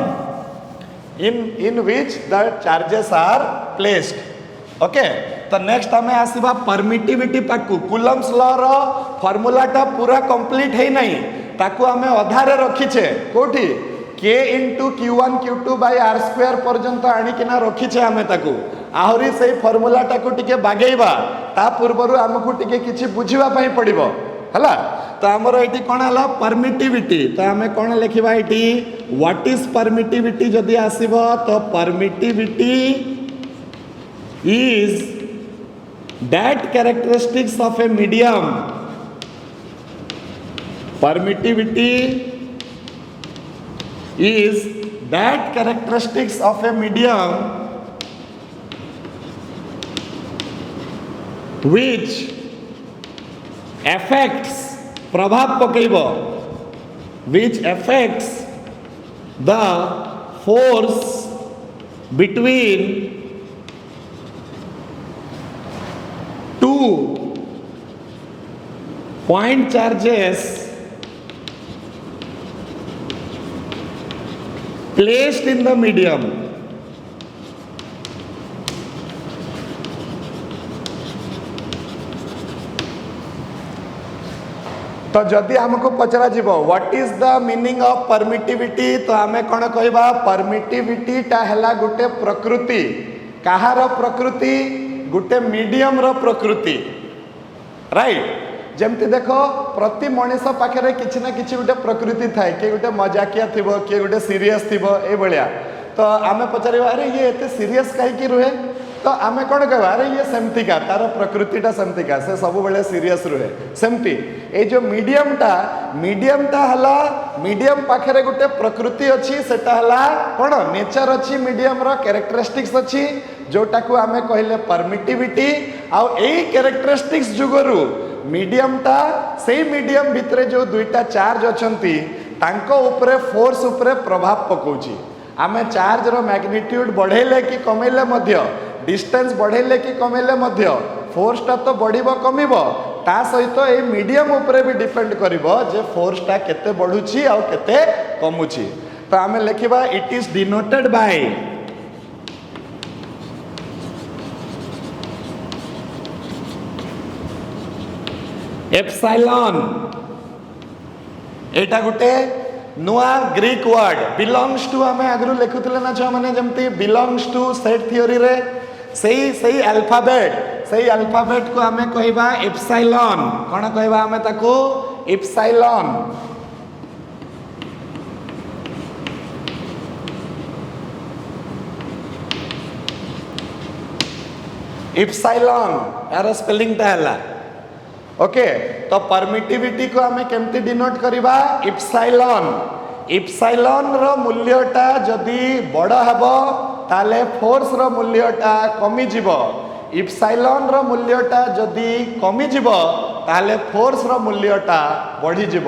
in which the charges are placed okay तो नेक्स्ट आमे आसीबा परमिटिविटी पाकू कूलम्स लॉ रो फार्मूलाटा पूरा कंप्लीट है नहीं ताकू आमे अधारे रखिछे कोठी k into q1 q2 by r square पर्यंत आनिकिना रखिछे आमे ताकू आहरी से फॉर्मूला टाकू टिके बागेइबा ता पूर्वरु हमकू टिके किछि बुझिबा पई पड़िबो हला तो हमर एटी कोन हला परमिटिविटी तो हमें कोन लिखिबा एटी व्हाट इज परमिटिविटी जदी आसीबो तो permittivity is that characteristics of a medium permittivity is that characteristics of a medium which affects प्रभाव पकइबो which affects the force between two point charges placed in the medium तो जदि हमको पचरा जीवो what is the meaning of permittivity तो आमे कोन कहबा permittivity टा हला गुटे प्रकृति काहार प्रकृति गुटे मीडियम रो प्रकृति राइट जमती देखो प्रति मनीष पाखे किसी ना किसी गोटे प्रकृति थाए किए गोटे मजाकिया थी किए गोटे सीरीयस थी ये तो आम पचार अरे ये एते सीरीयस कहीं रुहे तो आम कौन कह अरे ये सेमतिका तार प्रकृतिटा सेमतिका से सब बेले सीरीयस रुहे सेमती ये जो मीडियमटा हला मीडियम पाखे गोटे प्रकृति अच्छी सेटा हला कौन नेचर अच्छी मीडियम रो कैरेक्टरिस्टिक्स अच्छी जोटा को आम कहले परमिटिविटी आउ एई कैरेक्टरिस्टिक्स जुगरु मीडियमटा से मीडियम भितरे जो दुईटा चार्ज अछंती तांको उपरे फोर्स उपरे प्रभाव पकोची आमे चार्ज रो मैग्नीट्यूड बढ़ेले कि कमेले मध्य डिस्टेंस बढ़ेले कि कमेले मध्य फोर्सटा तो बढ़िबो कमिबो ता सहित ए मीडियम उपरे भी डिपेंड करिवो जे फोर्सटा केते बढ़ुची आ केते कमुची तो आमे लिखिबा it is denoted by epsilon एटा गुटे नुआ ग्रीक वर्ड बिलोंग्स टू आमे आगरु लिखुतले ना छ माने जमती बिलोंग्स टू सेट थ्योरी रे सही अल्फाबेट को आमे कहबा एप्सिलॉन कोन कहबा आमे ताको एप्सिलॉन एप्सिलॉन यार स्पेलिंग ता हला ओके तो परमिटिविटी को आमे केमती डिनोट करिबा एप्सिलॉन इप्सिलॉन रो मूल्यटा जदि बड़ हेब ताले फोर्स रो मूल्यटा कमी जीव इप्सिलॉन रो मूल्यटा जदि कमी जीव ताले फोर्स रो मूल्यटा बढ़ी जीव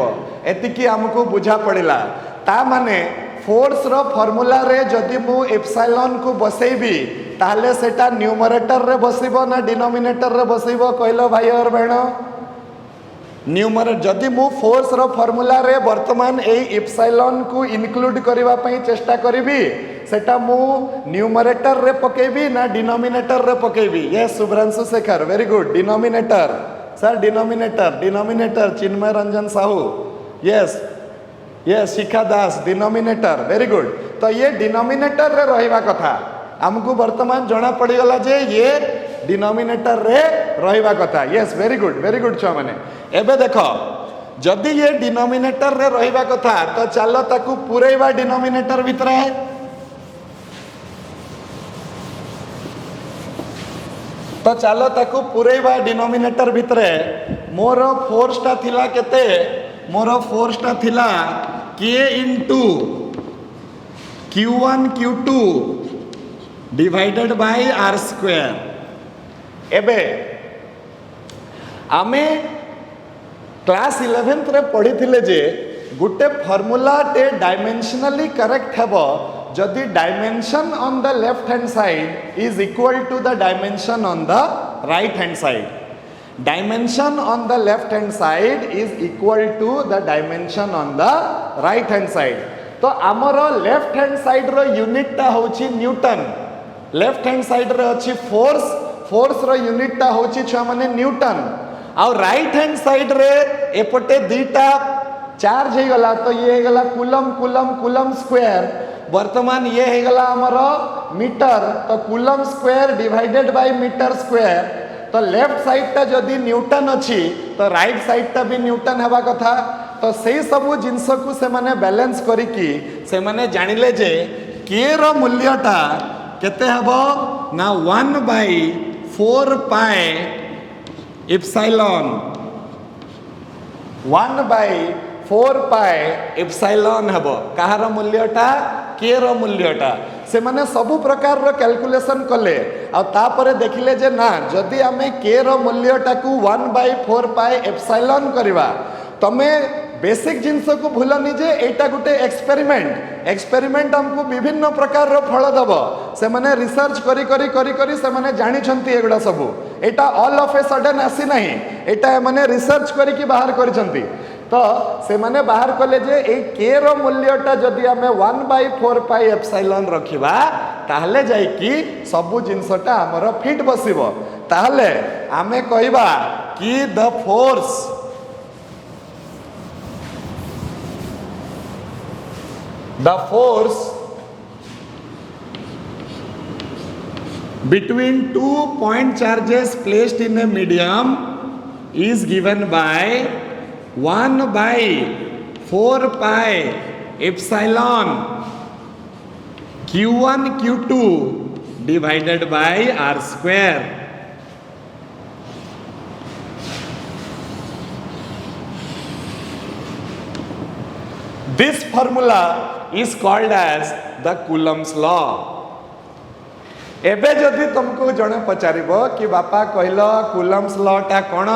एतिकी हमको बुझा पड़िला ता माने फोर्स रो फॉर्मूला रे जदि मु इप्सिलॉन को बसेबी ताले सेटा न्यूमरेटर रे बसिबो ना डिनोमिनेटर रे बसिबो कहलो भाई और बहन न्यूमरेटर जदि मु फोर्स रो फॉर्मूला रे वर्तमान ए इप्सिलॉन को इनक्लूड करबा पई चेष्टा करबी सेटा मु न्यूमरेटर रे पकेबी ना डिनोमिनेटर रे पकेबी yes Shubhranshu Shekhar very good denominator sir denominator Chinmay Ranjan Sahu yes yes Shikha Das denominator very good तो ये डिनोमिनेटर रे रहिबा कथा हमको वर्तमान जना पड़ीगला जे ये डिनोमिनेटर रे रहिबा कथा यस वेरी गुड छुआ माने एबे देखो जदि ये डिनोमिनेटर रे रहिबा कथा तो चलो ताकू पुरैबा डिनोमिनेटर भितरे तो चलो ताकू पुरैबा डिनोमिनेटर भितरे मोर फोर्स ता थिला केते मोर फोर्स ता थिला k into q1 q2 divided by r square एबे आमे क्लास 11th रे पढ़ी थिले जे गुटे फार्मूला टे डायमेंशनली करेक्ट हेबो जदि dimension on the left hand side is equal to the dimension on the right hand side dimension on the left hand side is equal to the dimension on the right hand side तो आमर left hand side रो unit टा होची Newton left hand side रे अछि force रो unit टा होची छ माने न्यूटन आ राइट हैंड साइड रे एपटे दीटा चार्ज हे गला तो ये हे गला कूलम स्क्वायर वर्तमान ये हे गला हमर मीटर तो coulomb square divided by metre square तो लेफ्ट साइड टा जदि न्यूटन अछि तो राइट साइड टा भी न्यूटन हेबा कथा तो सेही सबु जिंस को से माने बैलेंस करिकी से माने जानिले जे k रो मूल्यटा केते हेबो ना 1/4 पाई इप्सिलॉन 1/4 पाई इप्सिलॉन हेबो कहार मूल्यटा k रो मूल्यटा से माने सबु प्रकार रो कैलकुलेशन कले आ तापरे देखिले जे ना जदि आमे k रो मूल्यटा को 1/4 पाई एप्सिलॉन करबा तमे बेसिक जिंस को भूलनी जे एटा गुटे एक्सपेरिमेंट हमको विभिन्न प्रकार रो फल दब से माने रिसर्च करी से माने जानि छंती एगुडा सब एटा ऑल ऑफ ए सडन आसी नहीं एटा माने रिसर्च करी की बाहर करी छंती तो से माने बाहर कले जे ए k रो मूल्यटा जदि हमें 1/4 पाई एप्सिलॉन रखिबा ताहले जाई कि सबु जिंसटा हमर फिट बसिबो ताहले आमे कहबा कि the force between 2 point charges placed in a medium is given by 1/4 pi epsilon q1 q2 divided by r square. This formula is called as the Coulomb's law. एबे जदि तुमको जने पचारिबो कि बापा कहलो कूलम्स लॉ टा कोन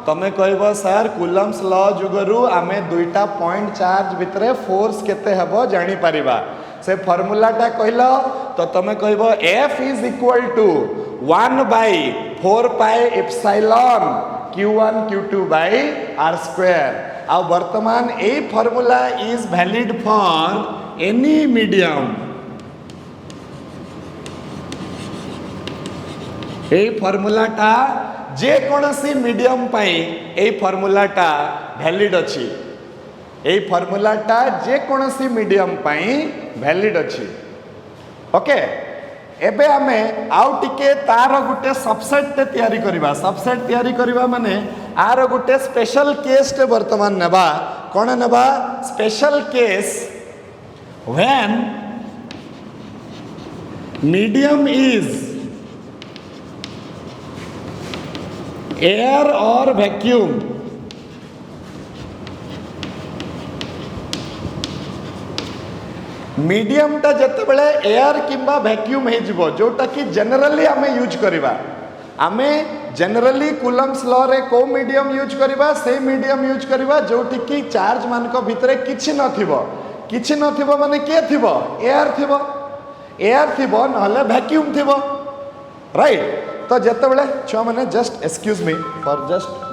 तमे कहबो सर कूलम्स लॉ जुगरु आमे दुईटा पॉइंट चार्ज भितरे फोर्स केते हेबो जानि परिबा से फार्मूला टा कहलो तो तमे कहबो F is equal to 1/4 pi epsilon q1 q2 by r square. आ वर्तमान ए formula is valid for any medium ए फार्मूलाटा जे कोनसी मीडियम पाई ए फार्मूलाटा वैलिड अछि ए फार्मूलाटा जे कोनसी मीडियम पाई वैलिड अछि ओके एबे आमे आउ टिके तार गुटे सबसेट ते तयारी करबा सबसेट तयारी करबा माने आर गुटे स्पेशल केस ते वर्तमान नेबा कोन नेबा special case when medium is air और वैक्यूम मीडियम टा जते बेले एयर किंबा वैक्यूम हे जिवो जोटा कि जनरली आमे यूज करिबा आमे जनरली कूलम्स लॉ रे को मीडियम यूज करिबा से मीडियम यूज करिबा जोटी कि चार्ज मान को भितरे किछि नथिबो माने के थिबो एयर थिबो नहले वैक्यूम थिबो राइट। तो जते बेले छुआ माने just excuse me for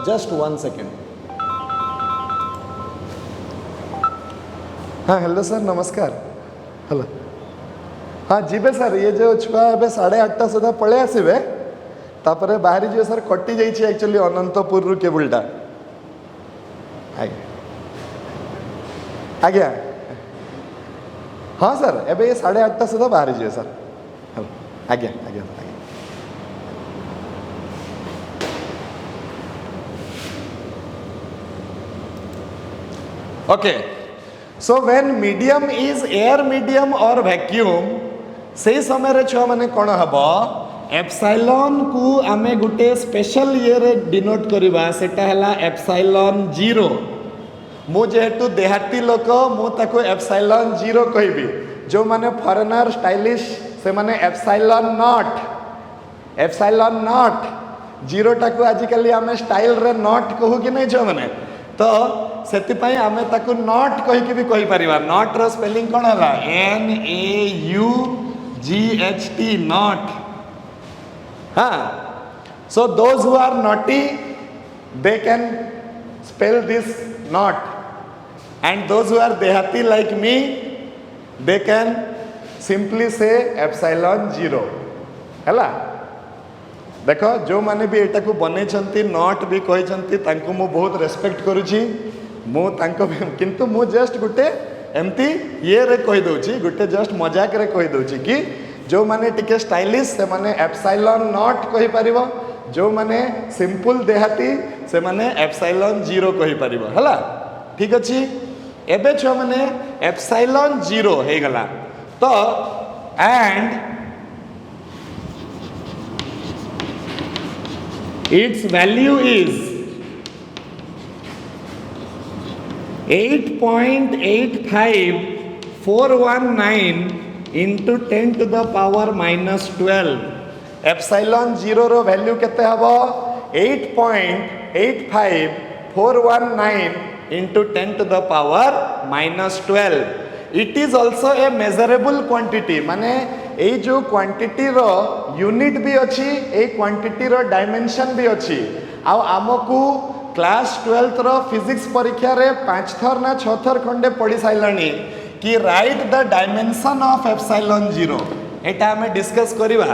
just 1 second. हाँ हेलो सर नमस्कार। हेलो हाँ जीवे सर ये जो छुआ ए 8:30 सुधा पळे आसीबे तापरे बाहरी जो सर कटि जाइए एक्चुअली अनंतपुर रु केबुलटा आज्ञा हाँ सर एबे 8:30 सुधा बाहरी जाए सर। हेलो आज्ञा आज्ञा आज्ञा okay. So when medium is air medium और वैक्यूम से समय रे छुआ माने कोन हबो एप्सिलॉन को आमे गुटे स्पेशल ये रे डिनोट करबा सेटा हला एप्सिलॉन 0। मु जेहेतु देहाती लोक मु ताको एप्सिलॉन 0 कहबी जो माने फॉरेनर स्टाइलिश से माने एप्सिलॉन नॉट 0 टाको आजिकली आमे स्टाइल रे नॉट कहू कि नहीं छो माने तो सेति पई आमे ताको नॉट कहि के भी कहि परिबा। नॉट रो स्पेलिंग कोन हला NAUGHT नॉट। हाँ so those who are naughty they can spell this naught and those who are देहाती like me they can simply say epsilon 0 हैला। देखो जो माने भी एटा को बनै छंती नॉट भी कहि छंती तांको मु बहुत रेस्पेक्ट करूची मु तांको किंतु मु जस्ट गुटे एमती ये रे कहि दउची गुटे जस्ट मजाक रे कहि दउची कि जो माने टिके स्टाइलिश से माने एप्सिलॉन नॉट कहि परिबो जो माने सिंपल देहाती से माने एप्सिलॉन 0 कहि परिबो हला ठीक अछि। एबे छ माने एप्सिलॉन 0 हे गला तो and its value is 8.85419 into 10 to the power minus 12। Epsilon 0 रो वैल्यू केते हबो 8.85419 into 10 to the power minus 12। It is also a measurable quantity माने ए जो क्वांटिटी रो यूनिट भी अच्छी ए क्वांटिटी रो डायमेंशन भी अच्छी आउ आमको क्लास 12th रो फिजिक्स परीक्षा रे 5 थर ना 6 थर खंडे पढ़ी साइलानी कि right the dimension of epsilon 0 एटा हमें डिस्कस करिवा।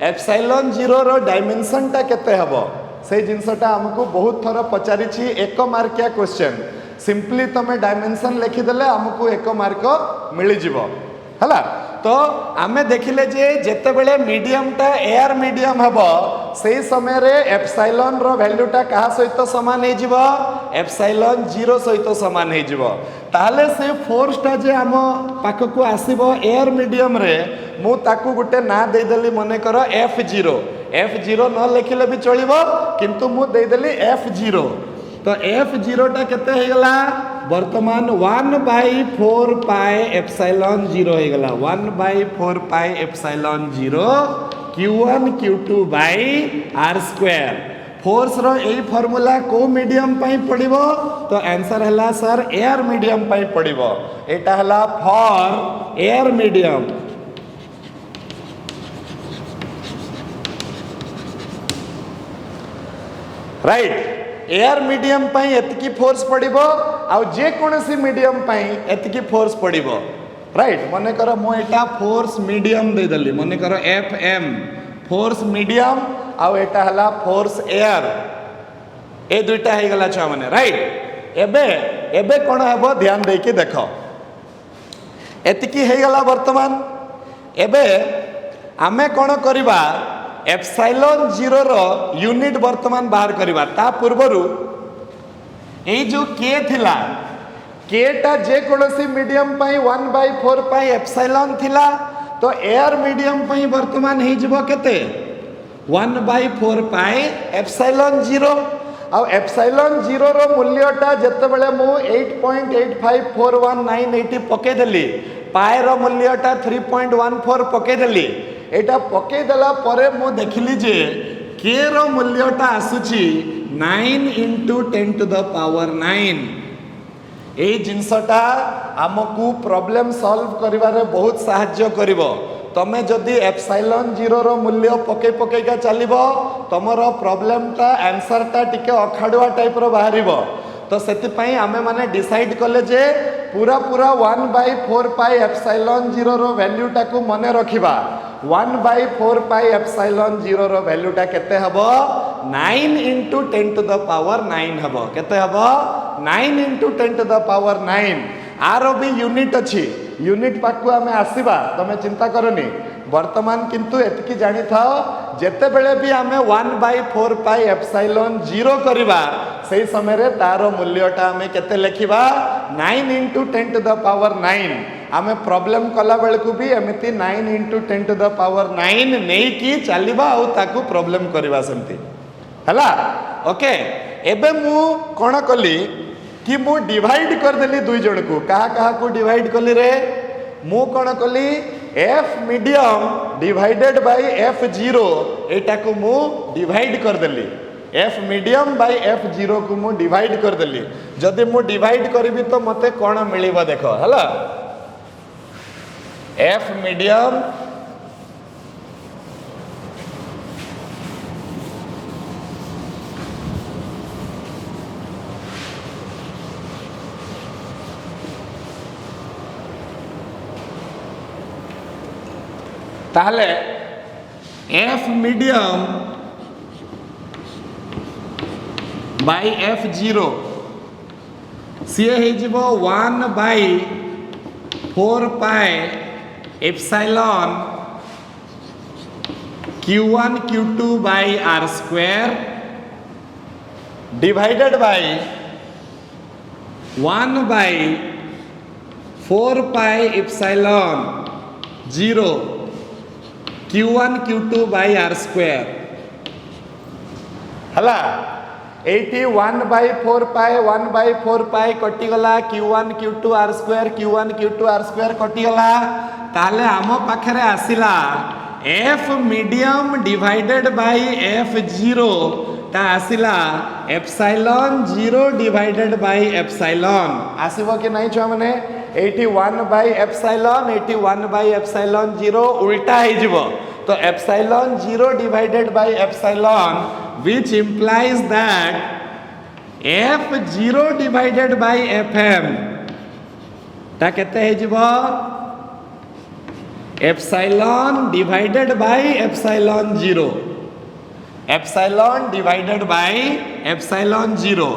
एप्सिलॉन 0 रो डायमेंशन टा केते हबो से जिंसटा हमको बहुत थर पचारि छी 1 मार्किया क्वेश्चन सिंपली तमे डायमेंशन लिखिदेले हमको 1 मार्क मिल जिवो हला। तो आमे देखिले जे जेते बेले मीडियम टा एयर मीडियम हबो सेही समय रे एप्सिलॉन रो वैल्यू टा कहा सहित समान हे जिवो एप्सिलॉन 0 सहित समान हे जिवो ताले से फोर्स टा जे हम पाख को आसीबो एयर मीडियम रे मु ताकू गुटे ना दे देली मने करो F0 न लिखिले भी चलिबो किंतु मु दे देली F0 तो F0 टा केते हे गला वर्तमान 1/4 पाई एप्सिलॉन 0 हे गला 1/4 pi epsilon 0 Q1 Q2 by R square. Force रो एई फार्मूला को मीडियम पाई पड़िबो तो आंसर हला सर एयर मीडियम पाई पड़िबो एटा हला for air medium. Right air medium पाई एतकी फोर्स पड़िबो आ जे कोनसी मीडियम पाई एतकी फोर्स पड़िबो राइट। मने करो मो एटा फोर्स मीडियम दे दली मने करो FM फोर्स मीडियम आ एटा हला फोर्स एयर ए दुईटा हे गला छ माने राइट। एबे कोन हेबो ध्यान दे के देखो एतकी हे गला वर्तमान एबे आमे कोन करिबा एप्सिलॉन 0 रो यूनिट वर्तमान बाहर करिबा ता पूर्वरु ए जो के थिला के टा जे कोनसी मीडियम पाई 1/4 पाई एप्सिलॉन थिला तो एयर मीडियम पाई वर्तमान हे जिवो केते 1/4 पाई एप्सिलॉन 0 आ एप्सिलॉन 0 रो मूल्यटा जते बेले मु 8.85419 एटी पके देली पाए रो मूल्यटा 3.14 पकेदेली एटा पकेदेला परे मु देखिली जे के रो मूल्यटा आसुची 9 into 10 to the power 9 ए जिनसटा आमको प्रॉब्लम सॉल्व करिवारे बहुत सहाय्य करिवो तमे जदि एप्सिलॉन 0 रो मूल्य पके का चलिबो तमरो प्रॉब्लमटा आंसरटा टिके अखाडुआ टाइप रो बाहरिबो तो सेति पई आमे माने डिसाइड कले जे पूरा 1/4 पाई एप्सिलॉन 0 रो वैल्यूटा को मने रखिबा 1/4 पाई एप्सिलॉन 0 रो वैल्यूटा केते हबो 9 into 10 to the power 9 हबो केते हबो 9 into 10 to the power 9 आरो भी यूनिट अच्छी यूनिट पाकु आमे आसीबा तमे चिंता करनी वर्तमान किंतु एतकी जानी थाओ जेते बेले भी आमे 1/4 पाई एप्सिलॉन 0 करिबा सही समय रे तारो मूल्यटा आमे केते लेखिबा 9 into 10 to the power 9 आमे प्रॉब्लम कला बेल को भी एमिति 9 into 10 to the power 9 नै की चलिबा आ ताकू प्रॉब्लम करिबा सेमती हला ओके एबे मु कोन कली कि मु डिवाइड कर देली दुई जण को कहा को डिवाइड कली रे मु कोन कली F medium divided by F zero एटा को मु डिवाइड कर देली F medium by F zero को मु डिवाइड कर देली जदि मु डिवाइड करबी तो मते कोन मिलिबो देखो हला एफ मीडियम ताहले F medium by F zero सी हो 1/4 pi epsilon q1 q2 by r square divided by 1/4 pi epsilon 0 q1 q2 by r square हला 1/4 पाए 1/4 पाए कटि गला q1 q2 r square q1 q2 r square कटि गला ताले आम पाखरे आसिला f medium divided by f zero ता आसिला एप्सिलॉन 0 डिवाइडेड बाय एप्सिलॉन आसीबो कि नाही छुआ माने 1/एप्सिलॉन 0 उल्टा हो जिवो तो epsilon 0 divided by epsilon which implies that f0 divided by fm ता केते हे जिवो epsilon divided by epsilon 0 epsilon divided by epsilon 0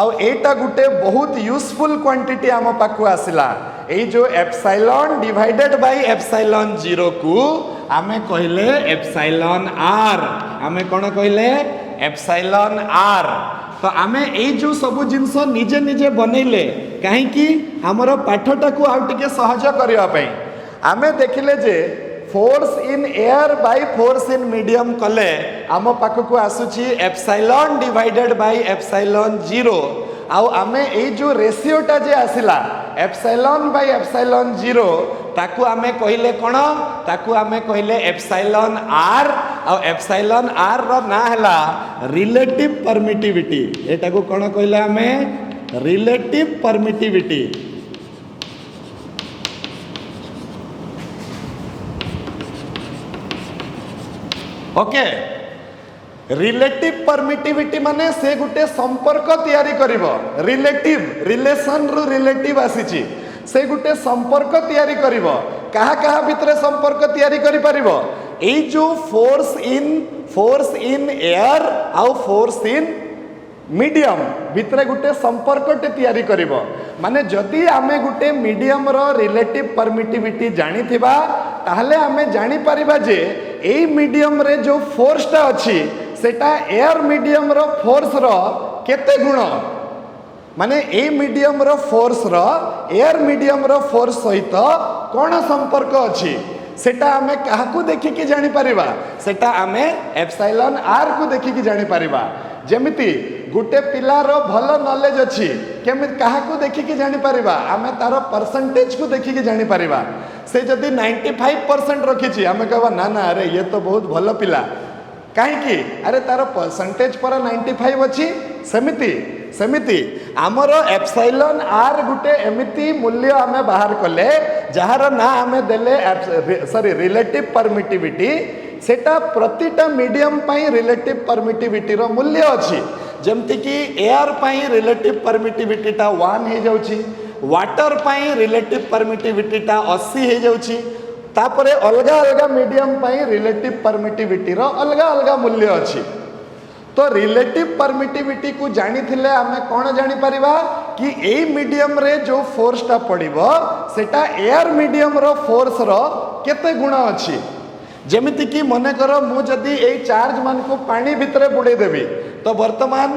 आउ एटा गुटे बहुत यूजफुल क्वांटिटी आम पाखु आसिला ए जो एप्सिलॉन डिवाइडेड बाय एप्सिलॉन 0 को आमे कहले एप्सिलॉन आर आमे कोन कहले एप्सिलॉन आर तो आमे ए जो सब जिंस निजे निजे बनैले काहे कि हमरो पाठटा को आउ टिके सहज करिया पई आमे देखिले जे force in air by force in medium कले आम पाखक आसुची एप्सिलॉन डिवाइडेड बाय एप्सिलॉन 0 आउ आमे ए जो रेशियोटा जे आसिला एप्सिलॉन बाय एप्सिलॉन 0 ताकू आमे कहिले कोन ताकू आमे कहिले एप्सिलॉन आर आ एप्सिलॉन आर रो ना हला रिलेटिव परमिटिविटी एटा को कोन कहिले आमे relative permittivity okay relative permittivity माने से गुटे संपर्क तैयारी करिवो रिलेटिव रिलेशन रु रिलेटिव आसीची से गुटे संपर्क तैयारी करिवो कहा भितर संपर्क तैयारी करि परिवो ए जो फोर्स इन एयर आउ फोर्स इन मीडियम भितर गुटे संपर्क तैयारी करिवो माने जदि आमे गुटे मीडियम रो रिलेटिव परमिटिविटी जानी थिबा ताहले आमे जानी परिबा जे ए मीडियम रे जो फोर्सटा अछि सेटा एयर मीडियम रो फोर्स रो केते गुण माने ए मीडियम रो फोर्स रो एयर मीडियम रो फोर्स सहित कोन संपर्क अछि सेटा आमे काहाकू देखि कि जानी परिबा सेटा आमे एप्सिलॉन आर को देखि कि जानी परिबा जेमिति गोटे पिलार भल नॉलेज अच्छी केमी क्या देखिकी जापर आम तार परसेंटेज को देखिकी जापर से जदि 95% रखी आम कह ना ना अरे ये तो बहुत भल पिला कहीं अरे तार परसेंटेज पर 95 अच्छी सेमिति सेमिति आमर एप्सिलॉन आर गोटे एमिति मूल्य आम बाहर कले जार ना आम देले सॉरी रिलेटिव परमिटिविटी सेटा प्रतिटा मीडियम पाई रिलेटिव परमिटिविटी रो मूल्य अच्छी जमती कि एयर पाई रिलेटिव परमिटिविटी टा 1 हो जाउची वाटर पाई रिलेटिव परमिटिविटी टा 80 हो जाउची तापरे अलग अलग मीडियम पाई रिलेटिव परमिटिविटी रो अलग अलग मूल्य अच्छी तो रिलेटिव परमिटिविटी को जानी थिले आमे कौन जानी परिबा कि ए मीडियम रे जो फोर्स टा पड़िबो सेटा एयर मीडियम रो फोर्स रो केते गुण अच्छी जमिति कि मन कर मु जदि ए चार्ज मान को पानी भितरे बुड़े देबी तो वर्तमान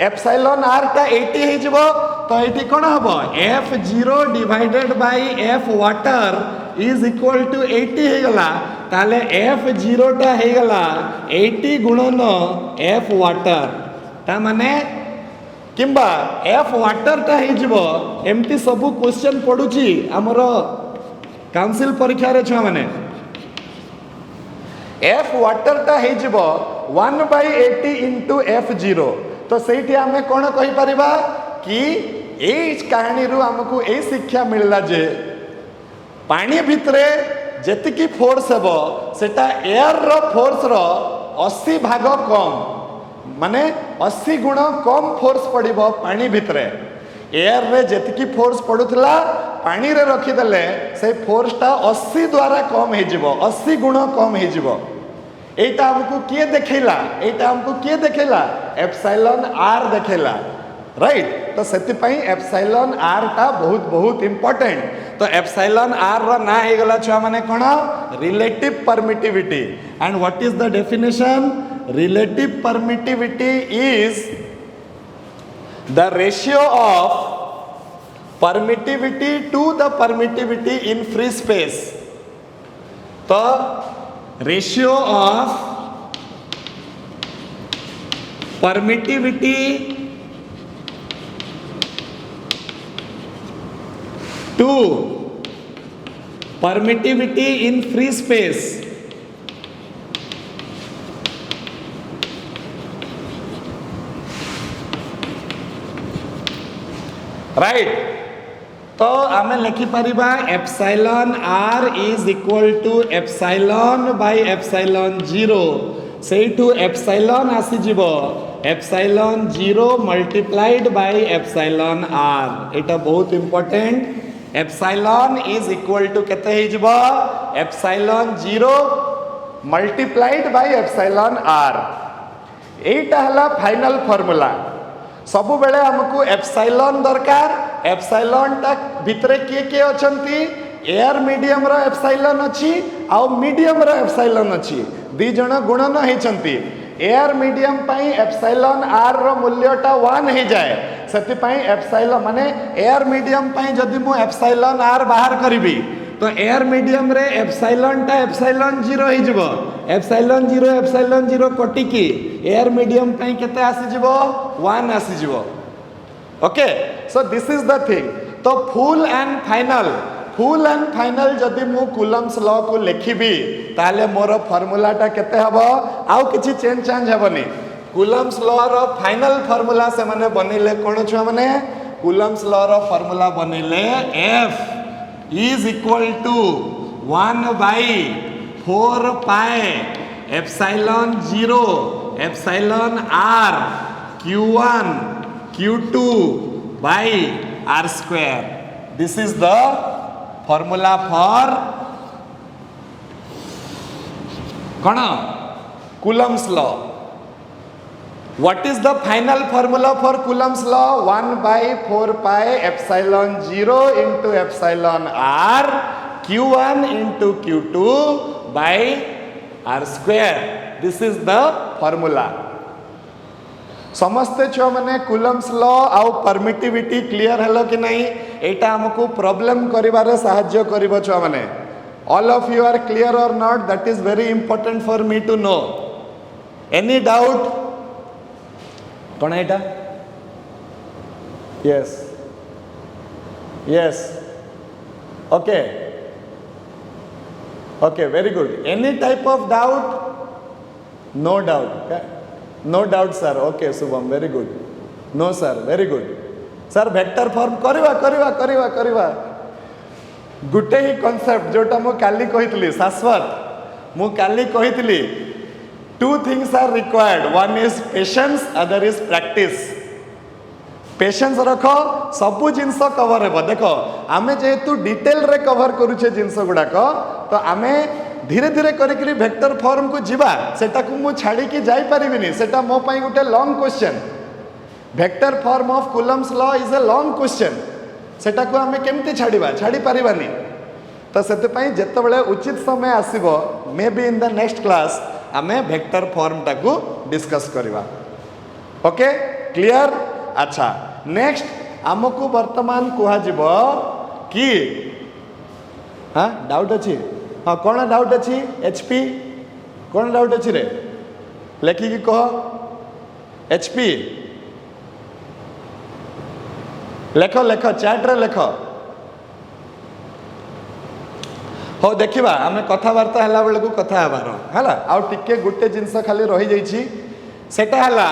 एप्सिलॉन आर टा 80 हो जिवो तो एटी कोन हबो F0 divided by F water is equal to 80 हो गला ताले F0 टा हो गला 80 गुणन F वाटर ता माने किंबा F वाटर टा हो जिवो एमती सब क्वेश्चन पडुची हमर काउंसिल परीक्षा रे छ माने F वाटर टा हो जिवो 1/80 इंटू F0 तो सही आम कौन कहीपर कि यही कहानी रू आमको यही शिक्षा मिलला जे पानी भितरे जेतिकी फोर्स हेबो सेटा एयर रो फोर्स रो 80 भाग कम माने 80 गुण कम फोर्स पड़िबो पानी भितरे एयर रे जेतिकी फोर्स पड़ुथला पानी रे रखिदेले से फोर्स टा 80 द्वारा कम हो जिवो 80 गुण कम हो जिवो एटा हमको किए देखैला एटा हमको किए देखैला एप्सिलॉन आर देखैला राइट तो सेति पई एप्सिलॉन आर टा बहुत बहुत इंपोर्टेंट तो एप्सिलॉन आर रो ना हे गला छुआ माने कोन relative permittivity and what is the definition relative permittivity is the ratio of permittivity to the permittivity in free space तो ratio of permittivity to permittivity in free space right तो आमे लिखि परिबा epsilon R is equal to epsilon by epsilon 0 से to epsilon आसी जिवो epsilon 0 multiplied by epsilon R एटा बहुत important epsilon is equal to केते हे जिवो epsilon 0 multiplied by epsilon R एटा हला फाइनल फार्मूला सबु बेले हमको एप्सिलॉन दरकार एप्सिलॉन टा भितरे किए किए अछंती एयर मीडियम रो एप्सिलॉन अछि आ मीडियम रो एप्सिलॉन अछि दी जण गुणन हेचंती एयर मीडियम पई एप्सिलॉन आर रो मूल्य टा 1 हे जाए सेति पई एप्सिलॉन माने एयर मीडियम पई जदि मु एप्सिलॉन आर बाहर करबी तो एयर मीडियम रे एप्सिलॉन टा एप्सिलॉन 0 हो जिवो एप्सिलॉन 0 कोटि की एयर मीडियम पई केते आसी जिवो 1 आसी जिवो okay so this is the thing तो फुल एंड फाइनल जदि मु कूलम्स लॉ को लिखिबी ताले मोर फार्मूला टा केते हबो आउ किछि चेंज हेबनी कूलम्स लॉ रो फाइनल फार्मूला से माने बनिले कोन छ माने कूलम्स लॉ रो फार्मूला बनिले F is equal to 1/4 pi epsilon 0 epsilon r q1 q2 by r square. This is the formula for कौन Coulomb's law. What is the final formula for Coulomb's law? 1/4 pi epsilon 0 into epsilon r q1 into q2 by r square. This is the formula. समस्ते छुआ मैंने Coulomb's law आउ permittivity clear hello कि नहीं एटा हमको problem करिवारे साहाय्य करिवो छुआ मैंने all of you are clear or not that is very important for me to know any doubt कौन है एटा yes yes okay okay very good any type of doubt no doubt no doubt sir okay Shubham very good no sir very good sir vector form करवा करवा करवा करवा गुटे ही concept जोटा मु काली कहितली शाश्वत मु काली कहितली two things are required one is patience other is practice patience रख सबू जिनस कवर हे देख आमे जेहेतु डिटेल रे कवर करूचे जिनस गुड़ाक तो आमे धीरे धीरे करिकरी वेक्टर फॉर्म को जीवा सेटा को मु छाड़ी के जाई परिबिनी सेटा मो पई गुटे long question vector form of Coulomb's law is a long question सेटा को आमे केमती छाड़ीबा छाड़ी परिबानी तो सेते पई जत्ते बेले उचित समय आसीबो maybe in the next class आमे वेक्टर फॉर्म टाको डिस्कस करबा ओके क्लियर अच्छा नेक्स्ट आमको वर्तमान कुहा जीव कि हाँ डाउट अच्छी हाँ कौन डाउट अच्छी एचपी कौन डाउट अच्छी रे लेखिकी कह एचपी लेख लेख चैट रे लेख हो देखिबा आमे कथावार्ता हला बेले को कथा हबार हला आउ टिके गुटे जिंस खाली रही जाईची सेटा हला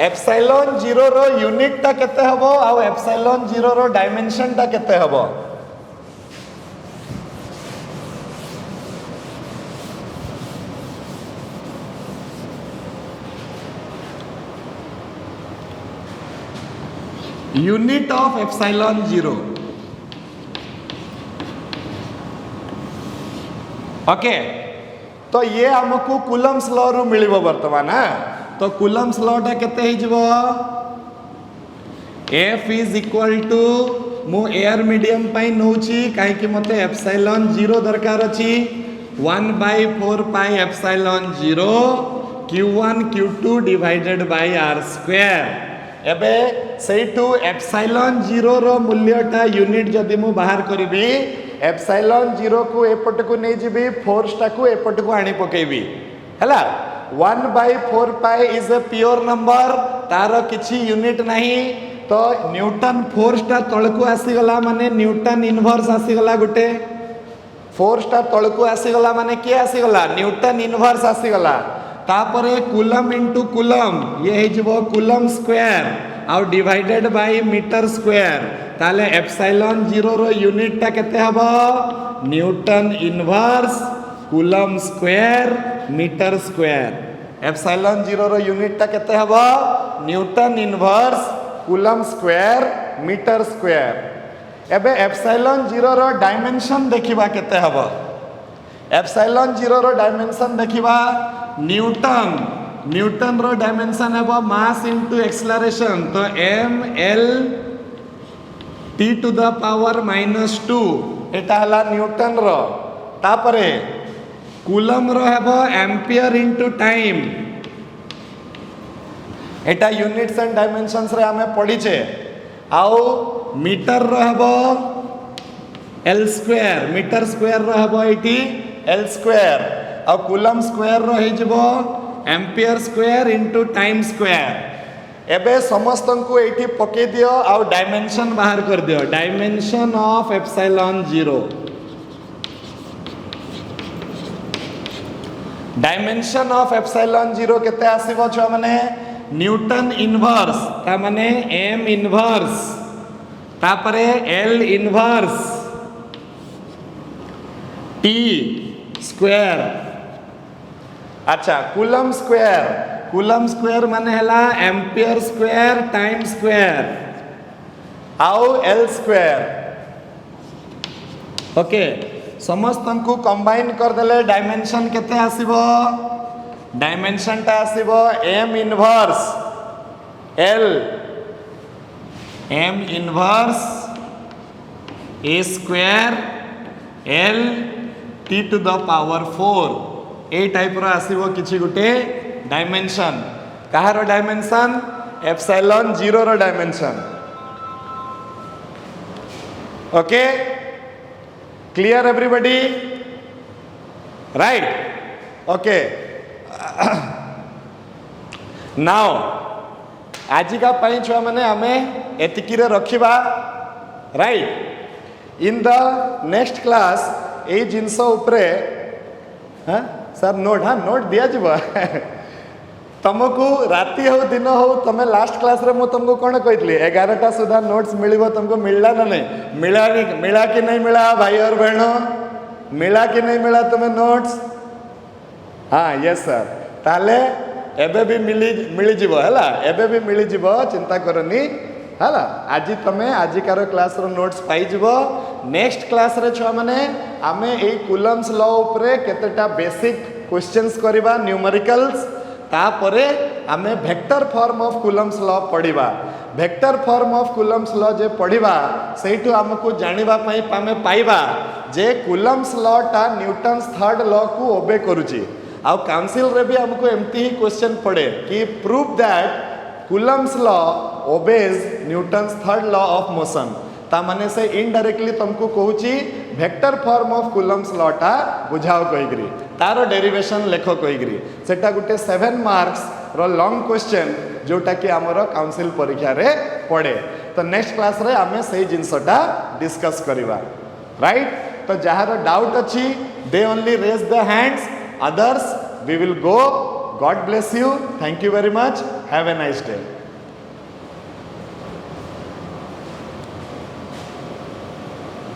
एप्सिलॉन जीरो रो यूनिट टा केते हबो आउ एप्सिलॉन जीरो रो डायमेंशन टा केते हबो unit of epsilon zero okay तो ये हमको कूलम्स लॉ रू मिलिबो वर्तमान तो कूलम्स लॉ टा केते हे जबो F इज इक्वल टू मु एयर मीडियम पाई नौची काहे कि मते एप्सिलॉन जीरो दरकार अछि 1/4 pi epsilon zero q1 q2 divided by r square एबे सेटू एप्सिलॉन जीरो रो मूल्यटा यूनिट जदि मु बाहर करिबी एप्सिलॉन जीरो को एपट को नहीं जीबी फोर्स टा को एपट को आनी पकेबी हैला 1/4 pi is a pure number तार किछि यूनिट नहीं तो न्यूटन फोर्स टा तळ को आसी गला माने न्यूटन इनवर्स आसी गला गुटे फोर्स टा तळ को आसी गला माने के आसी गला न्यूटन इनवर्स आसी गला तापरे कूलम इनटू कूलम ये हे जबो कूलम स्क्वायर आउ डिवाइडेड बाय मीटर स्क्वायर ताले एप्सिलॉन जीरो रो यूनिट टा केते हबो newton inverse coulomb square metre square epsilon zero रो यूनिट टा केते हबो newton inverse coulomb square metre square एबे एप्सिलॉन जीरो रो डायमेंशन देखिबा केते हबो एप्सिलॉन जीरो रो डायमेंशन देखिबा न्यूटन न्यूटन रो डायमेंशन है मास इनटू एक्सेलरेशन तो m l t to the power -2 एटा हला न्यूटन रो तापरे कूलम रो हेबो ampere into time Etah units and dimensions रे हमें पढ़ी छे आउ मीटर रो हेबो l square metre square rho हेबो एटी l स्क्वायर आ कूलम स्क्वायर रो हे जबो ampere square into time square एबे समस्त को एठी पके दियो आ डायमेंशन बाहर कर दियो dimension of epsilon zero dimension of epsilon zero केते आसीबो छ माने न्यूटन इनवर्स ता माने m इनवर्स तापरे l इनवर्स t स्क्वायर अच्छा कूलम स्क्वायर माने हला एम्पियर स्क्वायर टाइम स्क्वायर आउ l स्क्वायर ओके समस्त को कंबाइन कर देले डायमेंशन केते आसीबो डायमेंशन टा आसीबो m inverse l m inverse a square l t to the power 4 ए टाइप रो आसीबो किछि गुटे डायमेंशन कहार डायमेंशन एप्सिलॉन जीरो रो dimension okay clear everybody right okay now आजिका पाई छुआ माने आमे एतिकी रे रखिबा right in the next class ए जिनस उपरे हाँ सर नोट हाँ नोट दिया जीवा तुमको राति हो दिन हो तुम लास्ट क्लास रे मु तुमको कौन कही 11टा सुधा नोट्स मिलिबो तुमको मिलला ना नहीं मिला कि नहीं मिला भाई और बहनों मिला कि नहीं मिला तुम्हें नोट्स हाँ यस सर ताले एबे भी मिली जीवो हैला एबे भी मिली जीवो चिंता करनी हैला आज तमे आजिकार क्लास रो नोट्स पाई जीवो नेक्स्ट क्लास रे छुआ माने आमे ए कुलम्स लॉ उपरे केतेटा बेसिक क्वेश्चंस करिबा न्यूमेरिकल्स तापरे आमे vector form of Coulomb's law पढ़िबा vector form of Coulomb's law जे पढ़िबा सेठू हमको जानिबा पई आमे पाइबा जे कुलम्स लॉ टा न्यूटन्स थर्ड लॉ को ओबे करूची आउ काउंसिल रे भी हमको एमती ही क्वेश्चन पड़े कि prove that Coulomb's law obeys Newton's third law of motion ता माने से इनडायरेक्टली तुमको कहूची vector form of Coulomb's law टा बुझाओ कहिग्री तारो डेरिवेशन लेखो कहिग्री सेटा गुटे 7 मार्क्स रो लॉन्ग क्वेश्चन जोटा कि हमरो काउंसिल परीक्षा रे पड़े तो नेक्स्ट क्लास रे आमे सही जिंसटा डिस्कस करिवा राइट तो जहार डाउट अछि they only raise the hands others we will go. God bless you. Thank you very much. Have a nice day.